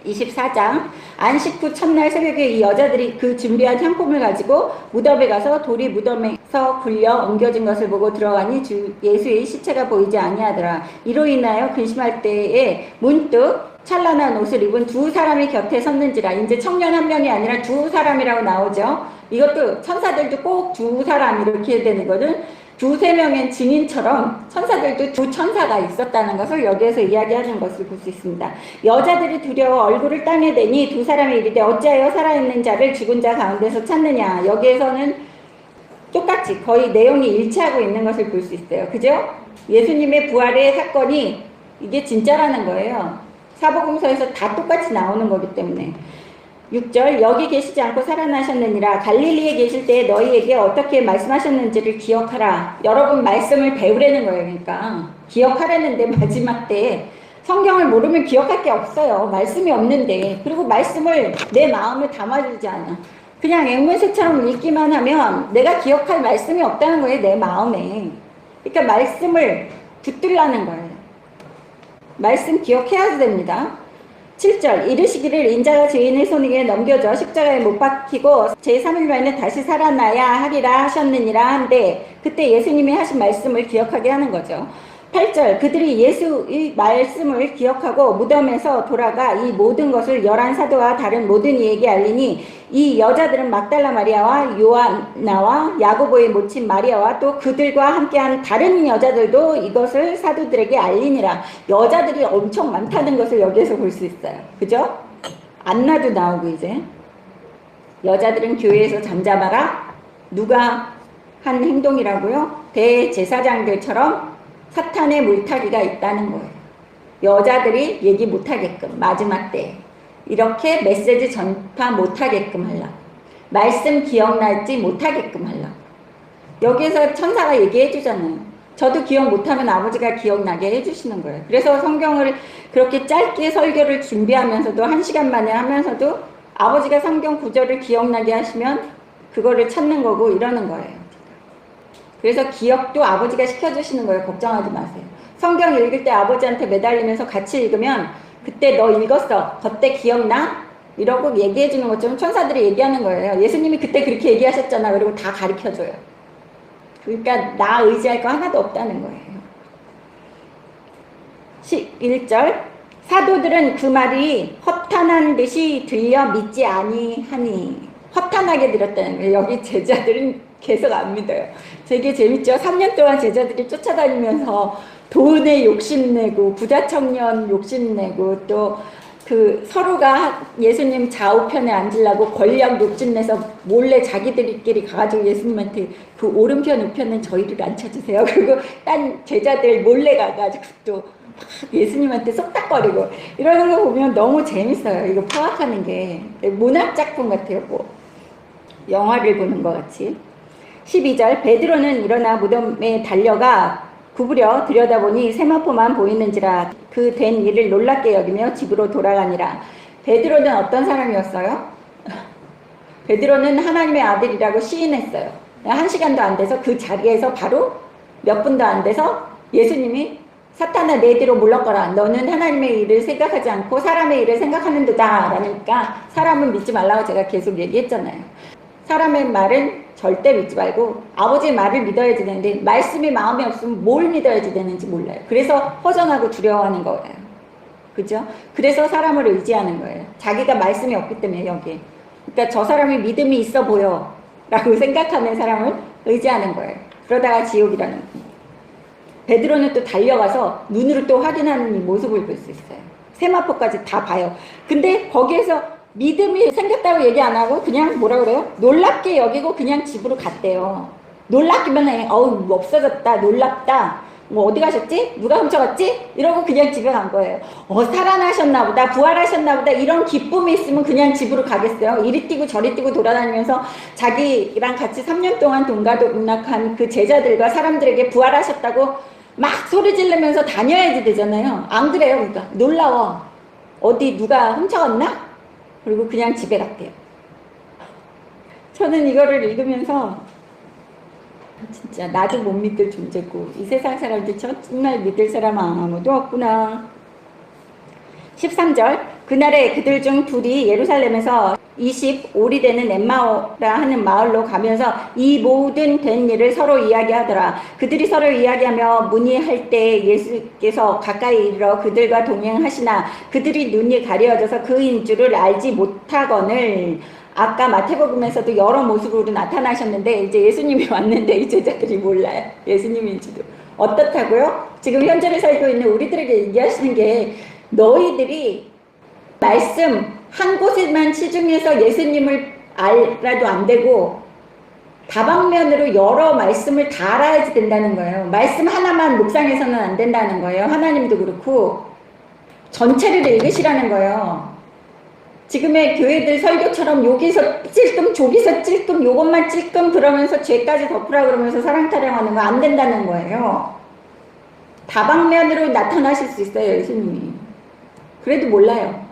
24장 안식 후 첫날 새벽에 이 여자들이 그 준비한 향품을 가지고 무덤에 가서 돌이 무덤에서 굴려 옮겨진 것을 보고 들어가니 주 예수의 시체가 보이지 아니하더라. 이로 인하여 근심할 때에 문득 찬란한 옷을 입은 두 사람이 곁에 섰는지라. 이제 청년 한 명이 아니라 두 사람이라고 나오죠. 이것도 천사들도 꼭 두 사람 이렇게 되는 거는 두세 명의 증인처럼 천사들도 두 천사가 있었다는 것을 여기에서 이야기하는 것을 볼 수 있습니다. 여자들이 두려워 얼굴을 땅에 대니 두 사람이 이르되 어찌하여 살아있는 자를 죽은 자 가운데서 찾느냐. 여기에서는 똑같이 거의 내용이 일치하고 있는 것을 볼 수 있어요. 그죠? 예수님의 부활의 사건이 이게 진짜라는 거예요. 사복음서에서 다 똑같이 나오는 거기 때문에. 6절 여기 계시지 않고 살아나셨느니라. 갈릴리에 계실 때 너희에게 어떻게 말씀하셨는지를 기억하라. 여러분 말씀을 배우라는 거예요. 그러니까 기억하라는데 마지막 때 성경을 모르면 기억할 게 없어요. 말씀이 없는데. 그리고 말씀을 내 마음에 담아주지 않아. 그냥 앵무새처럼 읽기만 하면 내가 기억할 말씀이 없다는 거예요. 내 마음에. 그러니까 말씀을 붙들라는 거예요. 말씀 기억해야 됩니다. 7절 이르시기를 인자가 죄인의 손에 넘겨져 십자가에 못 박히고 제3일 만에 다시 살아나야 하리라 하셨느니라 한데 그때 예수님이 하신 말씀을 기억하게 하는 거죠. 8절 그들이 예수의 말씀을 기억하고 무덤에서 돌아가 이 모든 것을 11사도와 다른 모든 이에게 알리니 이 여자들은 막달라 마리아와 요한나와 야고보의 모친 마리아와 또 그들과 함께한 다른 여자들도 이것을 사도들에게 알리니라. 여자들이 엄청 많다는 것을 여기에서 볼 수 있어요. 그죠? 안나도 나오고 이제 여자들은 교회에서 잠잠하라. 누가 한 행동이라고요? 대제사장들처럼 사탄의 물타기가 있다는 거예요. 여자들이 얘기 못하게끔 마지막 때 이렇게 메시지 전파 못하게끔 하려고 말씀 기억날지 못하게끔 하려고 여기에서 천사가 얘기해 주잖아요. 저도 기억 못하면 아버지가 기억나게 해주시는 거예요. 그래서 성경을 그렇게 짧게 설교를 준비하면서도 1시간 만에 하면서도 아버지가 성경 구절을 기억나게 하시면 그거를 찾는 거고 이러는 거예요. 그래서 기억도 아버지가 시켜주시는 거예요. 걱정하지 마세요. 성경 읽을 때 아버지한테 매달리면서 같이 읽으면 그때 너 읽었어. 그때 기억나? 이러고 얘기해 주는 것처럼 천사들이 얘기하는 거예요. 예수님이 그때 그렇게 얘기하셨잖아. 그리고 다 가르쳐줘요. 그러니까 나 의지할 거 하나도 없다는 거예요. 11절 사도들은 그 말이 허탄한 듯이 들려 믿지 아니하니 허탄하게 들었다는 거예요. 여기 제자들은 계속 안 믿어요. 되게 재밌죠? 3년 동안 제자들이 쫓아다니면서 돈에 욕심내고 부자 청년 욕심내고 또 그 서로가 예수님 좌우편에 앉으려고 권력 욕심내서 몰래 자기들끼리 가가지고 예수님한테 그 오른편 우편은 저희를 앉혀주세요. 그리고 딴 제자들 몰래 가가지고 또 막 예수님한테 쏙닥거리고 이러는 거 보면 너무 재밌어요. 이거 파악하는 게 문학작품 같아요. 뭐 영화를 보는 것 같이. 12절 베드로는 일어나 무덤에 달려가 구부려 들여다보니 세마포만 보이는지라 그 된 일을 놀랍게 여기며 집으로 돌아가니라. 베드로는 어떤 사람이었어요? 베드로는 하나님의 아들이라고 시인했어요. 1시간도 안 돼서 그 자리에서 바로 몇 분도 안 돼서 예수님이 사탄아 내 뒤로 물러거라. 너는 하나님의 일을 생각하지 않고 사람의 일을 생각하는 듯다. 라니까 사람은 믿지 말라고 제가 계속 얘기했잖아요. 사람의 말은 절대 믿지 말고 아버지의 말을 믿어야지 되는데 말씀이 마음에 없으면 뭘 믿어야지 되는지 몰라요. 그래서 허전하고 두려워하는 거예요. 그죠? 그래서 사람을 의지하는 거예요. 자기가 말씀이 없기 때문에 여기에. 그러니까 저 사람이 믿음이 있어 보여 라고 생각하는 사람을 의지하는 거예요. 그러다가 지옥이라는 거예요. 베드로는 또 달려가서 눈으로 또 확인하는 이 모습을 볼 수 있어요. 세마포까지 다 봐요. 근데 거기에서 믿음이 생겼다고 얘기 안 하고 그냥 뭐라 그래요? 놀랍게 여기고 그냥 집으로 갔대요. 놀랍기만 해. 어우 없어졌다. 놀랍다. 뭐 어디 가셨지? 누가 훔쳐갔지? 이러고 그냥 집에 간 거예요. 살아나셨나 보다. 부활하셨나 보다. 이런 기쁨이 있으면 그냥 집으로 가겠어요. 이리 뛰고 저리 뛰고 돌아다니면서 자기랑 같이 3년 동안 동가동락한 그 제자들과 사람들에게 부활하셨다고 막 소리 지르면서 다녀야지 되잖아요. 안 그래요. 그러니까 놀라워. 어디 누가 훔쳐갔나? 그리고 그냥 집에 갔대요. 저는 이거를 읽으면서 진짜 나도 못 믿을 존재고 이 세상 사람들 정말 믿을 사람 아무도 없구나. 13절 그날에 그들 중 둘이 예루살렘에서 25리 되는 엠마오라 하는 마을로 가면서 이 모든 된 일을 서로 이야기하더라. 그들이 서로 이야기하며 문의할 때 예수께서 가까이 이르러 그들과 동행하시나 그들이 눈이 가려져서 그인 줄을 알지 못하거늘. 아까 마태복음에서도 여러 모습으로 나타나셨는데 이제 예수님이 왔는데 이 제자들이 몰라요. 예수님인지도. 어떻다고요? 지금 현재를 살고 있는 우리들에게 얘기하시는 게 너희들이 말씀 한 곳에만 치중해서 예수님을 알아도 안 되고 다방면으로 여러 말씀을 다 알아야지 된다는 거예요. 말씀 하나만 묵상해서는 안 된다는 거예요. 하나님도 그렇고 전체를 읽으시라는 거예요. 지금의 교회들 설교처럼 여기서 찔끔 저기서 찔끔 요것만 찔끔 그러면서 죄까지 덮으라 그러면서 사랑 타령하는 거 안 된다는 거예요. 다방면으로 나타나실 수 있어요. 예수님이. 그래도 몰라요.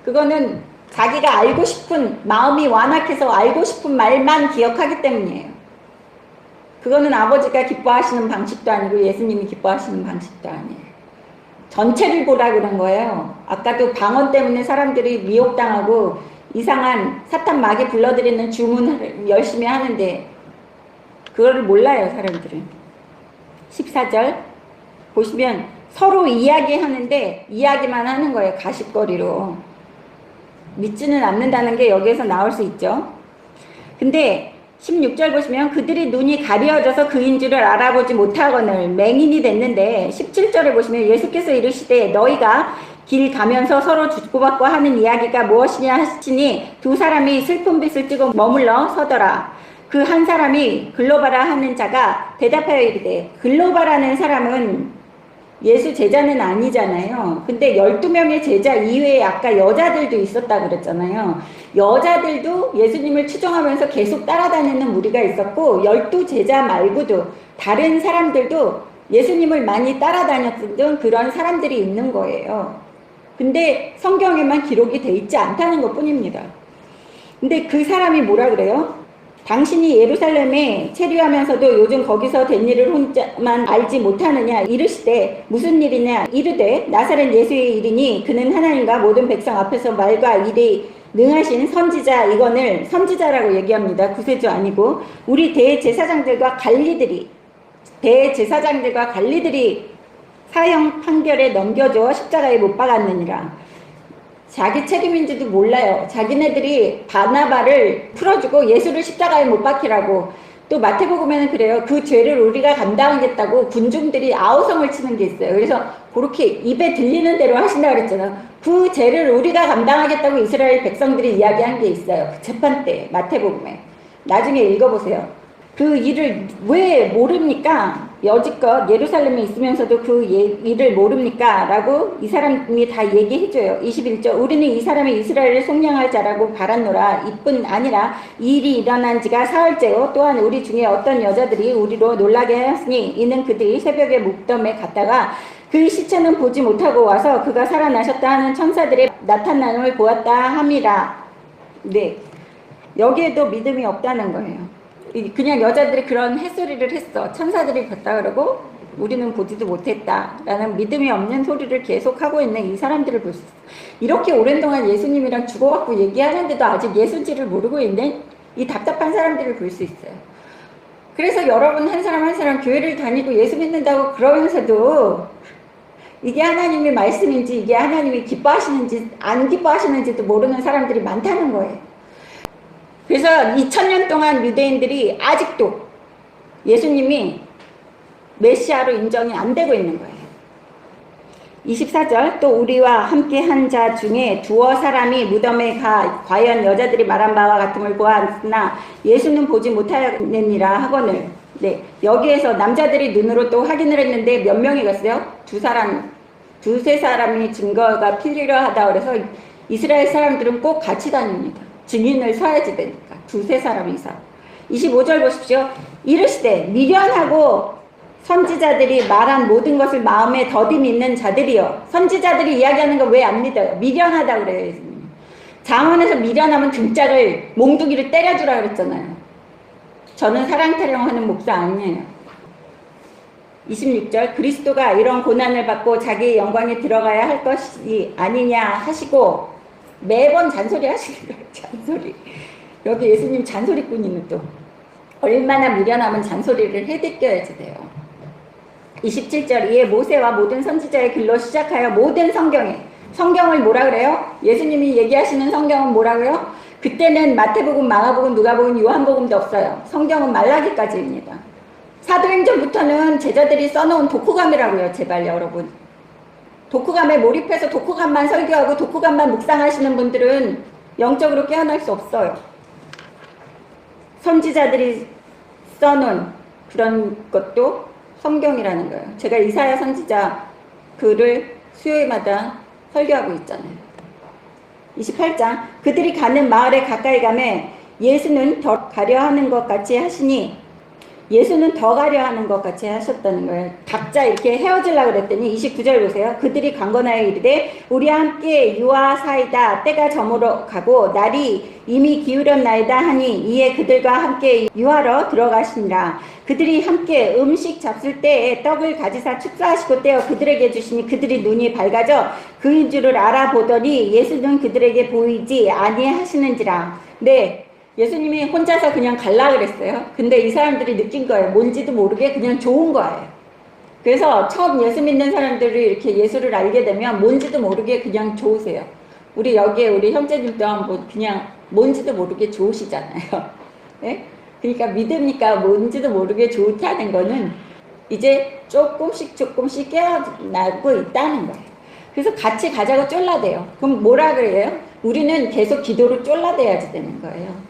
그거는 자기가 알고 싶은 마음이 완악해서 알고 싶은 말만 기억하기 때문이에요. 그거는 아버지가 기뻐하시는 방식도 아니고 예수님이 기뻐하시는 방식도 아니에요. 전체를 보라 그런 거예요. 아까도 방언 때문에 사람들이 미혹당하고 이상한 사탄 마귀 불러들이는 주문을 열심히 하는데 그거를 몰라요. 사람들은. 14절 보시면 서로 이야기하는데 이야기만 하는 거예요. 가십거리로. 믿지는 않는다는 게 여기에서 나올 수 있죠. 근데 16절 보시면 그들이 눈이 가려져서 그인 줄을 알아보지 못하거늘 맹인이 됐는데 17절에 보시면 예수께서 이르시되 너희가 길 가면서 서로 주고받고 하는 이야기가 무엇이냐 하시니 두 사람이 슬픈 빛을 띠고 머물러 서더라. 그 한 사람이 글로바라 하는 자가 대답하여 이르되 글로바라는 사람은 예수 제자는 아니잖아요. 근데 12명의 제자 이외에 아까 여자들도 있었다 그랬잖아요. 여자들도 예수님을 추종하면서 계속 따라다니는 무리가 있었고 12제자 말고도 다른 사람들도 예수님을 많이 따라다녔던 그런 사람들이 있는 거예요. 근데 성경에만 기록이 돼 있지 않다는 것 뿐입니다. 근데 그 사람이 뭐라 그래요? 당신이 예루살렘에 체류하면서도 요즘 거기서 된 일을 혼자만 알지 못하느냐 이르시되 무슨 일이냐 이르되 나사렛 예수의 일이니 그는 하나님과 모든 백성 앞에서 말과 일이 능하신 선지자. 이거를 선지자라고 얘기합니다. 구세주 아니고 우리 대제사장들과 관리들이 사형 판결에 넘겨줘 십자가에 못 박았느니라. 자기 책임인지도 몰라요. 자기네들이 바나바를 풀어주고 예수를 십자가에 못 박히라고. 또 마태복음에는 그래요. 그 죄를 우리가 감당하겠다고 군중들이 아우성을 치는 게 있어요. 그래서 그렇게 입에 들리는 대로 하신다고 그랬잖아요. 그 죄를 우리가 감당하겠다고 이스라엘 백성들이 이야기한 게 있어요. 그 재판 때 마태복음에. 나중에 읽어보세요. 그 일을 왜 모릅니까? 여지껏 예루살렘에 있으면서도 그 일을 모릅니까? 라고 이 사람이 다 얘기해줘요. 21절 우리는 이 사람이 이스라엘을 속량할 자라고 바랐노라. 이뿐 아니라 이 일이 일어난 지가 사흘째요. 또한 우리 중에 어떤 여자들이 우리로 놀라게 하였으니 이는 그들이 새벽에 묵덤에 갔다가 그 시체는 보지 못하고 와서 그가 살아나셨다 하는 천사들의 나타남을 보았다 함이라. 네, 여기에도 믿음이 없다는 거예요. 그냥 여자들이 그런 햇소리를 했어. 천사들이 봤다 그러고 우리는 보지도 못했다라는 믿음이 없는 소리를 계속하고 있는 이 사람들을 볼 수 있어. 이렇게 오랜 동안 예수님이랑 주고받고 얘기하는데도 아직 예수인지를 모르고 있는 이 답답한 사람들을 볼 수 있어요. 그래서 여러분 한 사람 한 사람 교회를 다니고 예수 믿는다고 그러면서도 이게 하나님의 말씀인지 이게 하나님이 기뻐하시는지 안 기뻐하시는지도 모르는 사람들이 많다는 거예요. 그래서 2000년 동안 유대인들이 아직도 예수님이 메시아로 인정이 안 되고 있는 거예요. 24절 또 우리와 함께 한 자 중에 두어 사람이 무덤에 가 과연 여자들이 말한 바와 같음을 보았으나 예수는 보지 못하느니라 하거늘. 네, 여기에서 남자들이 눈으로 또 확인을 했는데 몇 명이 갔어요? 두세 사람이 증거가 필요하다 그래서 이스라엘 사람들은 꼭 같이 다닙니다. 증인을 서야지 되니까 두세 사람 이상. 25절 보십시오. 이르시되 미련하고 선지자들이 말한 모든 것을 마음에 더디 믿는 자들이요. 선지자들이 이야기하는 거 왜 안 믿어요? 미련하다 그래요. 예수님. 장원에서 미련하면 등짝을 몽둥이를 때려주라 그랬잖아요. 저는 사랑 타령하는 목사 아니에요. 26절 그리스도가 이런 고난을 받고 자기의 영광에 들어가야 할 것이 아니냐 하시고 매번 잔소리 하시는 거예요. 잔소리. 여기 예수님 잔소리꾼이는 또 얼마나 미련하면 잔소리를 해대껴야지 돼요. 27절 이에 모세와 모든 선지자의 글로 시작하여 모든 성경을 뭐라 그래요? 예수님이 얘기하시는 성경은 뭐라고요? 그때는 마태복음, 마가복음, 누가복음, 요한복음도 없어요. 성경은 말라기까지입니다. 사도행전부터는 제자들이 써놓은 독후감이라고요. 제발 여러분. 독후감에 몰입해서 독후감만 설교하고 독후감만 묵상하시는 분들은 영적으로 깨어날 수 없어요. 선지자들이 써놓은 그런 것도 성경이라는 거예요. 제가 이사야 선지자 글을 수요일마다 설교하고 있잖아요. 28장 그들이 가는 마을에 가까이 가매 예수는 더 가려 하는 것 같이 하시니 예수는 더 가려 하는 것 같이 하셨다는 거예요. 각자 이렇게 헤어지려고 그랬더니 29절 보세요. 그들이 강건하여 이르되 우리와 함께 유하사이다. 때가 저물어 가고 날이 이미 기울었나이다 하니 이에 그들과 함께 유하러 들어가시니라. 그들이 함께 음식 잡술 때에 떡을 가지사 축사하시고 떼어 그들에게 주시니 그들이 눈이 밝아져 그인 줄을 알아보더니 예수는 그들에게 보이지 아니하시는지라. 네. 예수님이 혼자서 그냥 갈라 그랬어요. 근데 이 사람들이 느낀 거예요. 뭔지도 모르게 그냥 좋은 거예요. 그래서 처음 예수 믿는 사람들이 이렇게 예수를 알게 되면 뭔지도 모르게 그냥 좋으세요. 우리 여기에 우리 형제님도 한번 그냥 뭔지도 모르게 좋으시잖아요. 네? 그러니까 믿으니까 뭔지도 모르게 좋다는 거는 이제 조금씩 깨어나고 있다는 거예요. 그래서 같이 가자고 쫄라대요. 그럼 뭐라 그래요? 우리는 계속 기도로 쫄라대야지 되는 거예요.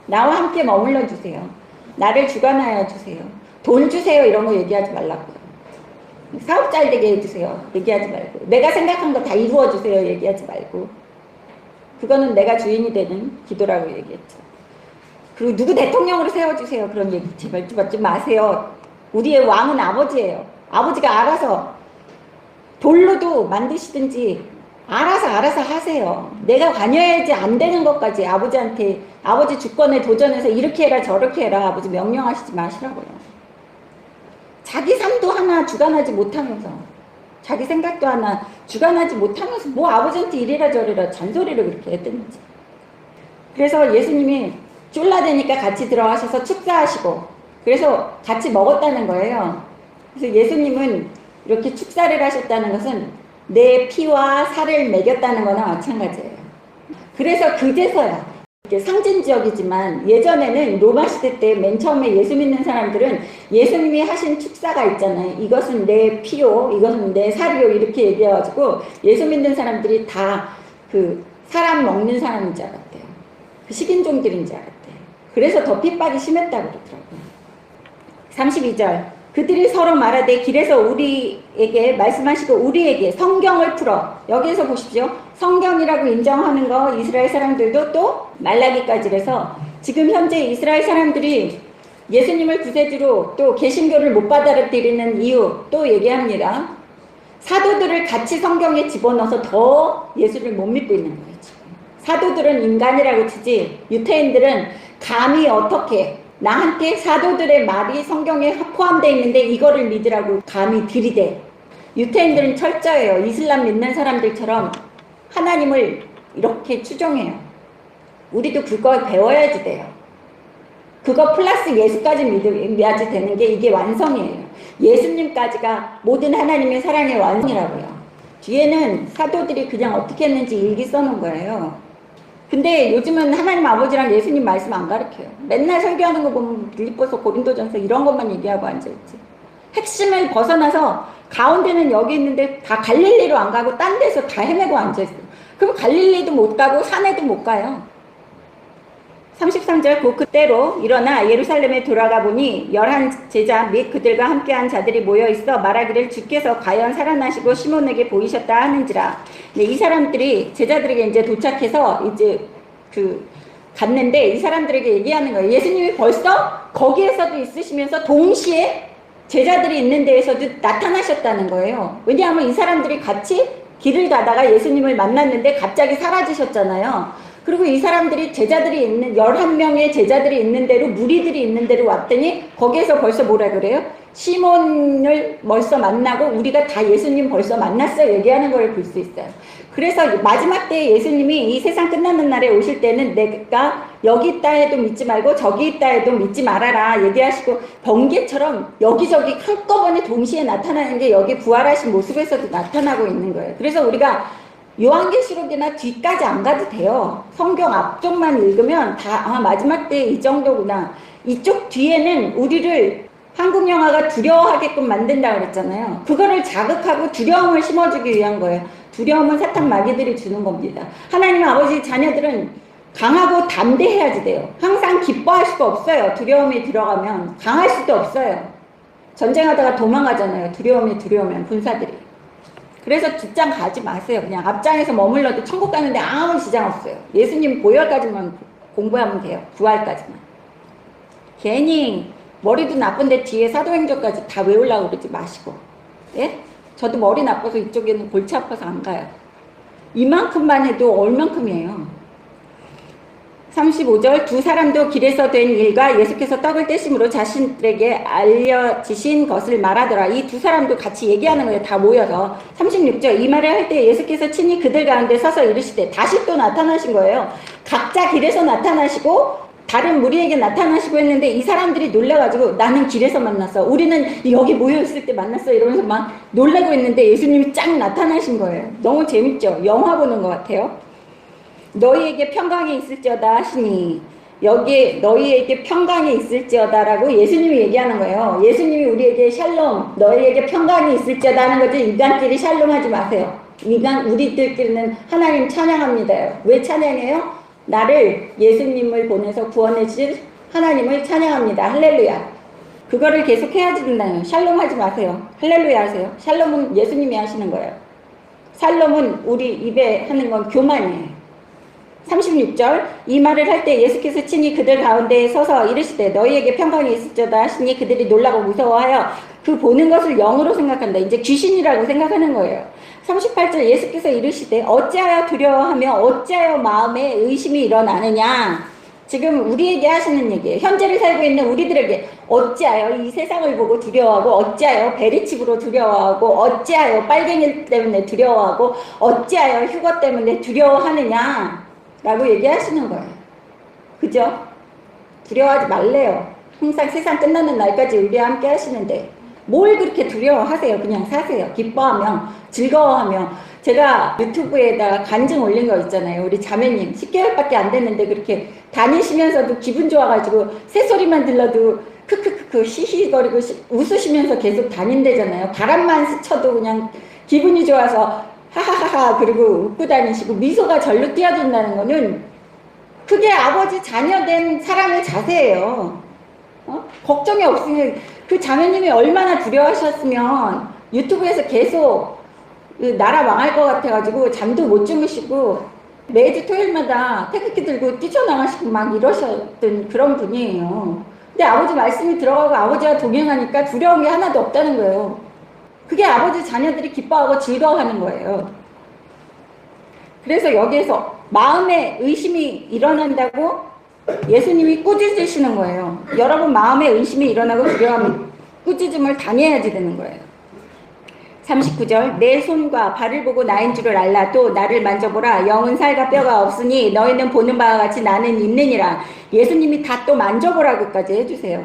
나와 함께 머물러 주세요. 나를 주관하여 주세요. 돈 주세요. 이런 거 얘기하지 말라고요. 사업 잘 되게 해주세요. 얘기하지 말고. 내가 생각한 거 다 이루어 주세요. 얘기하지 말고. 그거는 내가 주인이 되는 기도라고 얘기했죠. 그리고 누구 대통령으로 세워주세요. 그런 얘기 제발 좀 하지 마세요. 우리의 왕은 아버지예요. 아버지가 알아서 돌로도 만드시든지 알아서 하세요. 내가 관여해야지 안 되는 것까지 아버지한테 아버지 주권에 도전해서 이렇게 해라 저렇게 해라 아버지 명령하시지 마시라고요. 자기 삶도 하나 주관하지 못하면서 자기 생각도 하나 주관하지 못하면서 뭐 아버지한테 이래라 저래라 잔소리를 그렇게 했든지. 그래서 예수님이 쫄라대니까 같이 들어가셔서 축사하시고 그래서 같이 먹었다는 거예요. 그래서 예수님은 이렇게 축사를 하셨다는 것은 내 피와 살을 먹였다는 거나 마찬가지예요. 그래서 그제서야 이게 상징적이지만 예전에는 로마 시대 때 맨 처음에 예수 믿는 사람들은 예수님이 하신 축사가 있잖아요. 이것은 내 피요, 이것은 내 살이요 이렇게 얘기해가지고 예수 믿는 사람들이 다 그 사람 먹는 사람인 줄 알았대요. 그 식인종들인 줄 알았대요. 그래서 더 핍박이 심했다고 그러더라고요. 32절 그들이 서로 말하되 길에서 우리에게 말씀하시고 우리에게 성경을 풀어. 여기에서 보십시오. 성경이라고 인정하는 거 이스라엘 사람들도 또 말라기까지라서 지금 현재 이스라엘 사람들이 예수님을 구세주로 또 개신교를 못 받아들이는 이유 또 얘기합니다. 사도들을 같이 성경에 집어넣어서 더 예수를 못 믿고 있는 거예요. 지금. 사도들은 인간이라고 치지 유태인들은 감히 어떻게 나한테 사도들의 말이 성경에 포함되어 있는데 이거를 믿으라고 감히 들이대. 유태인들은 철저해요. 이슬람 믿는 사람들처럼 하나님을 이렇게 추종해요. 우리도 그거 배워야지 돼요. 그거 플러스 예수까지 믿어야지 되는 게 이게 완성이에요. 예수님까지가 모든 하나님의 사랑의 완성이라고요. 뒤에는 사도들이 그냥 어떻게 했는지 일기 써놓은 거예요. 근데 요즘은 하나님 아버지랑 예수님 말씀 안 가르쳐요. 맨날 설교하는 거 보면 빌립보서 고린도전서 이런 것만 얘기하고 앉아있지. 핵심을 벗어나서 가운데는 여기 있는데 다 갈릴리로 안 가고 딴 데서 다 헤매고 앉아있어요. 그럼 갈릴리도 못 가고 산에도 못 가요. 33절 그때로 일어나 예루살렘에 돌아가 보니 11 제자 및 그들과 함께한 자들이 모여있어 말하기를 주께서 과연 살아나시고 시몬에게 보이셨다 하는지라. 네, 이 사람들이 제자들에게 이제 도착해서 이제 갔는데 이 사람들에게 얘기하는 거예요. 예수님이 벌써 거기에서도 있으시면서 동시에 제자들이 있는 데에서도 나타나셨다는 거예요. 왜냐하면 이 사람들이 같이 길을 가다가 예수님을 만났는데 갑자기 사라지셨잖아요. 그리고 이 사람들이 제자들이 있는 11명의 제자들이 있는 대로 무리들이 있는 대로 왔더니 거기에서 벌써 뭐라 그래요? 시몬을 벌써 만나고 우리가 다 예수님 벌써 만났어요 얘기하는 걸 볼 수 있어요. 그래서 마지막 때에 예수님이 이 세상 끝나는 날에 오실 때는 내가 여기 있다 해도 믿지 말고 저기 있다 해도 믿지 말아라 얘기하시고 번개처럼 여기저기 한꺼번에 동시에 나타나는 게 여기 부활하신 모습에서도 나타나고 있는 거예요. 그래서 우리가 요한계시록이나 뒤까지 안 가도 돼요. 성경 앞쪽만 읽으면 다 마지막 때 이 정도구나. 이쪽 뒤에는 우리를 한국 영화가 두려워하게끔 만든다고 그랬잖아요. 그거를 자극하고 두려움을 심어주기 위한 거예요. 두려움은 사탄 마귀들이 주는 겁니다. 하나님 아버지 자녀들은 강하고 담대해야지 돼요. 항상 기뻐할 수가 없어요. 두려움이 들어가면 강할 수도 없어요. 전쟁하다가 도망가잖아요. 두려움이 들어오면 군사들이. 그래서 뒷장 가지 마세요. 그냥 앞장에서 머물러도 천국 가는데 아무 지장 없어요. 예수님 보혈까지만 공부하면 돼요. 부활까지만. 괜히 머리도 나쁜데 뒤에 사도행전까지 다 외우려고 그러지 마시고. 예? 저도 머리 나빠서 이쪽에는 골치 아파서 안 가요. 이만큼만 해도 얼만큼이에요. 35절 두 사람도 길에서 된 일과 예수께서 떡을 떼심으로 자신들에게 알려지신 것을 말하더라. 이 두 사람도 같이 얘기하는 거예요. 다 모여서. 36절 이 말을 할 때 예수께서 친히 그들 가운데 서서 이르시되 다시 또 나타나신 거예요. 각자 길에서 나타나시고 다른 무리에게 나타나시고 했는데 이 사람들이 놀라가지고 나는 길에서 만났어. 우리는 여기 모여있을 때 만났어. 이러면서 막 놀라고 있는데 예수님이 쫙 나타나신 거예요. 너무 재밌죠? 영화 보는 것 같아요. 너희에게 평강이 있을지어다 하시니 여기에 너희에게 평강이 있을지어다라고 예수님이 얘기하는 거예요. 예수님이 우리에게 샬롬 너희에게 평강이 있을지어다 하는 거지 인간끼리 샬롬하지 마세요. 우리들끼리는 하나님 찬양합니다. 왜 찬양해요? 나를 예수님을 보내서 구원해 주신 하나님을 찬양합니다. 할렐루야. 그거를 계속 해야지 된다요. 샬롬 하지 마세요. 할렐루야 하세요. 샬롬은 예수님이 하시는 거예요. 샬롬은 우리 입에 하는 건 교만이에요. 36절 이 말을 할 때 예수께서 친히 그들 가운데에 서서 이르시되 너희에게 평강이 있을지어다 하시니 그들이 놀라고 무서워하여 그 보는 것을 영으로 생각한다. 이제 귀신이라고 생각하는 거예요. 38절 예수께서 이르시되 어찌하여 두려워하며 어찌하여 마음에 의심이 일어나느냐. 지금 우리에게 하시는 얘기예요. 현재를 살고 있는 우리들에게 어찌하여 이 세상을 보고 두려워하고 어찌하여 베리칩으로 두려워하고 어찌하여 빨갱이 때문에 두려워하고 어찌하여 휴거 때문에 두려워하느냐 라고 얘기하시는 거예요. 그죠? 두려워하지 말래요. 항상 세상 끝나는 날까지 우리와 함께 하시는데 뭘 그렇게 두려워하세요. 그냥 사세요. 기뻐하며 즐거워하며. 제가 유튜브에다가 간증 올린 거 있잖아요. 우리 자매님 10개월밖에 안 됐는데 그렇게 다니시면서도 기분 좋아가지고 새소리만 들러도 크크크크 히히거리고 웃으시면서 계속 다닌대잖아요. 바람만 스쳐도 그냥 기분이 좋아서 하하하하 그리고 웃고 다니시고 미소가 절로 띄어준다는 거는 그게 아버지 자녀된 사람의 자세예요. 걱정이 없으면 그 자매님이 얼마나 두려워하셨으면 유튜브에서 계속 나라 망할 것 같아가지고 잠도 못 주무시고 매주 토요일마다 태극기 들고 뛰쳐나가시고 막 이러셨던 그런 분이에요. 근데 아버지 말씀이 들어가고 아버지와 동행하니까 두려운 게 하나도 없다는 거예요. 그게 아버지 자녀들이 기뻐하고 즐거워하는 거예요. 그래서 여기에서 마음에 의심이 일어난다고 예수님이 꾸짖으시는 거예요. 여러분 마음에 의심이 일어나고 두려움이 꾸짖음을 당해야지 되는 거예요. 39절 내 손과 발을 보고 나인 줄을 알라. 또 나를 만져보라. 영은 살과 뼈가 없으니 너희는 보는 바와 같이 나는 있느니라. 예수님이 다 또 만져보라고까지 해주세요.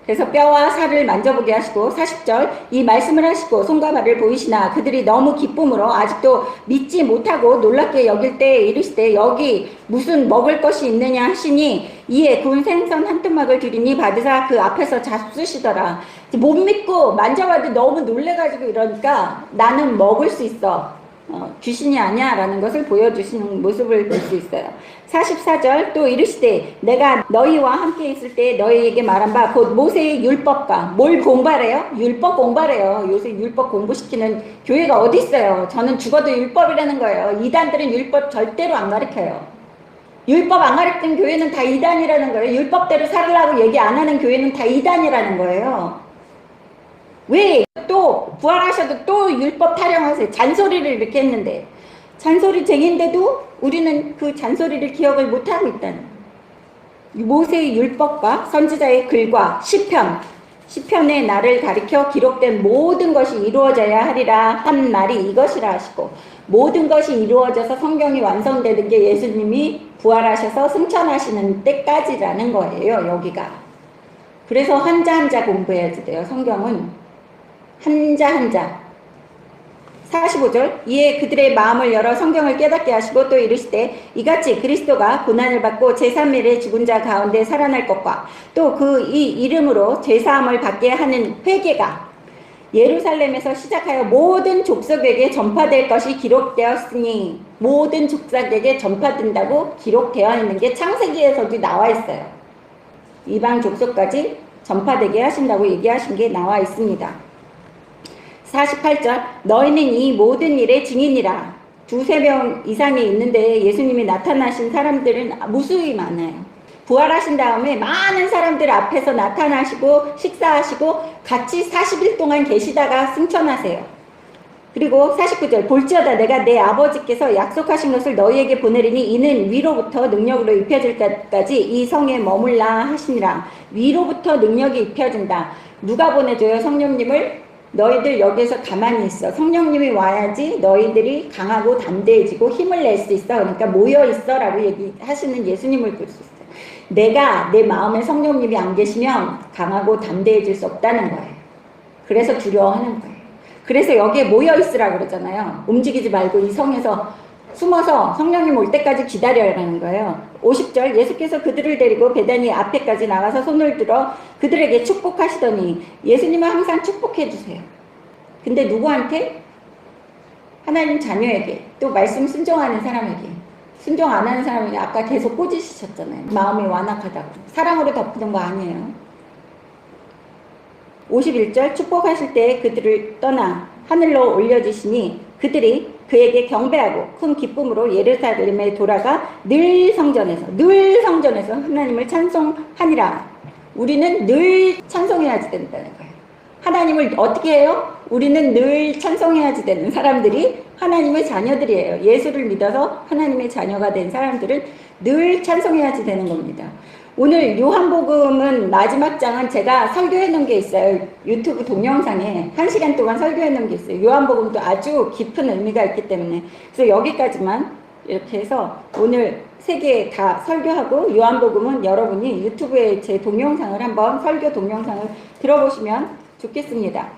그래서 뼈와 살을 만져보게 하시고 40절 이 말씀을 하시고 손과 발을 보이시나 그들이 너무 기쁨으로 아직도 믿지 못하고 놀랍게 여길 때 이르시되 여기 무슨 먹을 것이 있느냐 하시니 이에 구운 생선 한 토막을 드리니 받으사 그 앞에서 잡수시더라. 못 믿고 만져봐도 너무 놀래가지고 이러니까 나는 먹을 수 있어. 귀신이 아니야 라는 것을 보여주시는 모습을 볼 수 있어요. 44절 또 이르시되 내가 너희와 함께 있을 때 너희에게 말한 바 곧 모세의 율법과 뭘 공부하래요? 율법 공부하래요. 요새 율법 공부시키는 교회가 어디 있어요? 저는 죽어도 율법이라는 거예요. 이단들은 율법 절대로 안 가르쳐요. 율법 안 가르치는 교회는 다 이단이라는 거예요. 율법대로 살으라고 얘기 안 하는 교회는 다 이단이라는 거예요. 왜 또 부활하셔도 또 율법 타령하세요? 잔소리를 이렇게 했는데 잔소리쟁인데도 우리는 그 잔소리를 기억을 못하고 있다는 거예요. 모세의 율법과 선지자의 글과 시편의 날을 가리켜 기록된 모든 것이 이루어져야 하리라 한 말이 이것이라 하시고 모든 것이 이루어져서 성경이 완성되는 게 예수님이 부활하셔서 승천하시는 때까지라는 거예요. 여기가. 그래서 한자 한자 공부해야지 돼요. 성경은 한자 한자. 45절 이에 그들의 마음을 열어 성경을 깨닫게 하시고 또 이르시되 이같이 그리스도가 고난을 받고 제3일에 죽은 자 가운데 살아날 것과 또 그 이 이름으로 죄사함을 받게 하는 회개가 예루살렘에서 시작하여 모든 족속에게 전파될 것이 기록되었으니 모든 족속에게 전파된다고 기록되어 있는 게 창세기에서도 나와 있어요. 이방 족속까지 전파되게 하신다고 얘기하신 게 나와 있습니다. 48절 너희는 이 모든 일의 증인이라. 두세 명 이상이 있는데 예수님이 나타나신 사람들은 무수히 많아요. 부활하신 다음에 많은 사람들 앞에서 나타나시고 식사하시고 같이 40일 동안 계시다가 승천하세요. 그리고 49절 볼지어다 내가 내 아버지께서 약속하신 것을 너희에게 보내리니 이는 위로부터 능력으로 입혀질 때까지 이 성에 머물라 하시니라. 위로부터 능력이 입혀진다. 누가 보내줘요? 성령님을? 너희들 여기에서 가만히 있어. 성령님이 와야지 너희들이 강하고 담대해지고 힘을 낼 수 있어. 그러니까 모여있어 라고 얘기하시는 예수님을 볼 수 있어요. 내가 내 마음에 성령님이 안 계시면 강하고 담대해질 수 없다는 거예요. 그래서 두려워하는 거예요. 그래서 여기에 모여있으라고 그러잖아요. 움직이지 말고 이 성에서 숨어서 성령님 올 때까지 기다려라는 거예요. 50절 예수께서 그들을 데리고 베다니 앞에까지 나가서 손을 들어 그들에게 축복하시더니 예수님은 항상 축복해 주세요. 근데 누구한테? 하나님 자녀에게, 또 말씀 순종하는 사람에게. 순종 안 하는 사람에게 아까 계속 꾸짖으셨잖아요. 마음이 완악하다고. 사랑으로 덮는 거 아니에요. 51절 축복하실 때 그들을 떠나 하늘로 올려주시니 그들이 그에게 경배하고 큰 기쁨으로 예루살렘에 돌아가 늘 성전에서 하나님을 찬송하니라. 우리는 늘 찬송해야지 된다는 거예요. 하나님을 어떻게 해요? 우리는 늘 찬송해야지 되는 사람들이 하나님의 자녀들이에요. 예수를 믿어서 하나님의 자녀가 된 사람들은 늘 찬송해야지 되는 겁니다. 오늘 요한복음은 마지막 장은 제가 설교해 놓은 게 있어요. 유튜브 동영상에 1시간 동안 설교해 놓은 게 있어요. 요한복음도 아주 깊은 의미가 있기 때문에. 그래서 여기까지만 이렇게 해서 오늘 3개 다 설교하고 요한복음은 여러분이 유튜브에 제 동영상을 한번 설교 동영상을 들어보시면 좋겠습니다.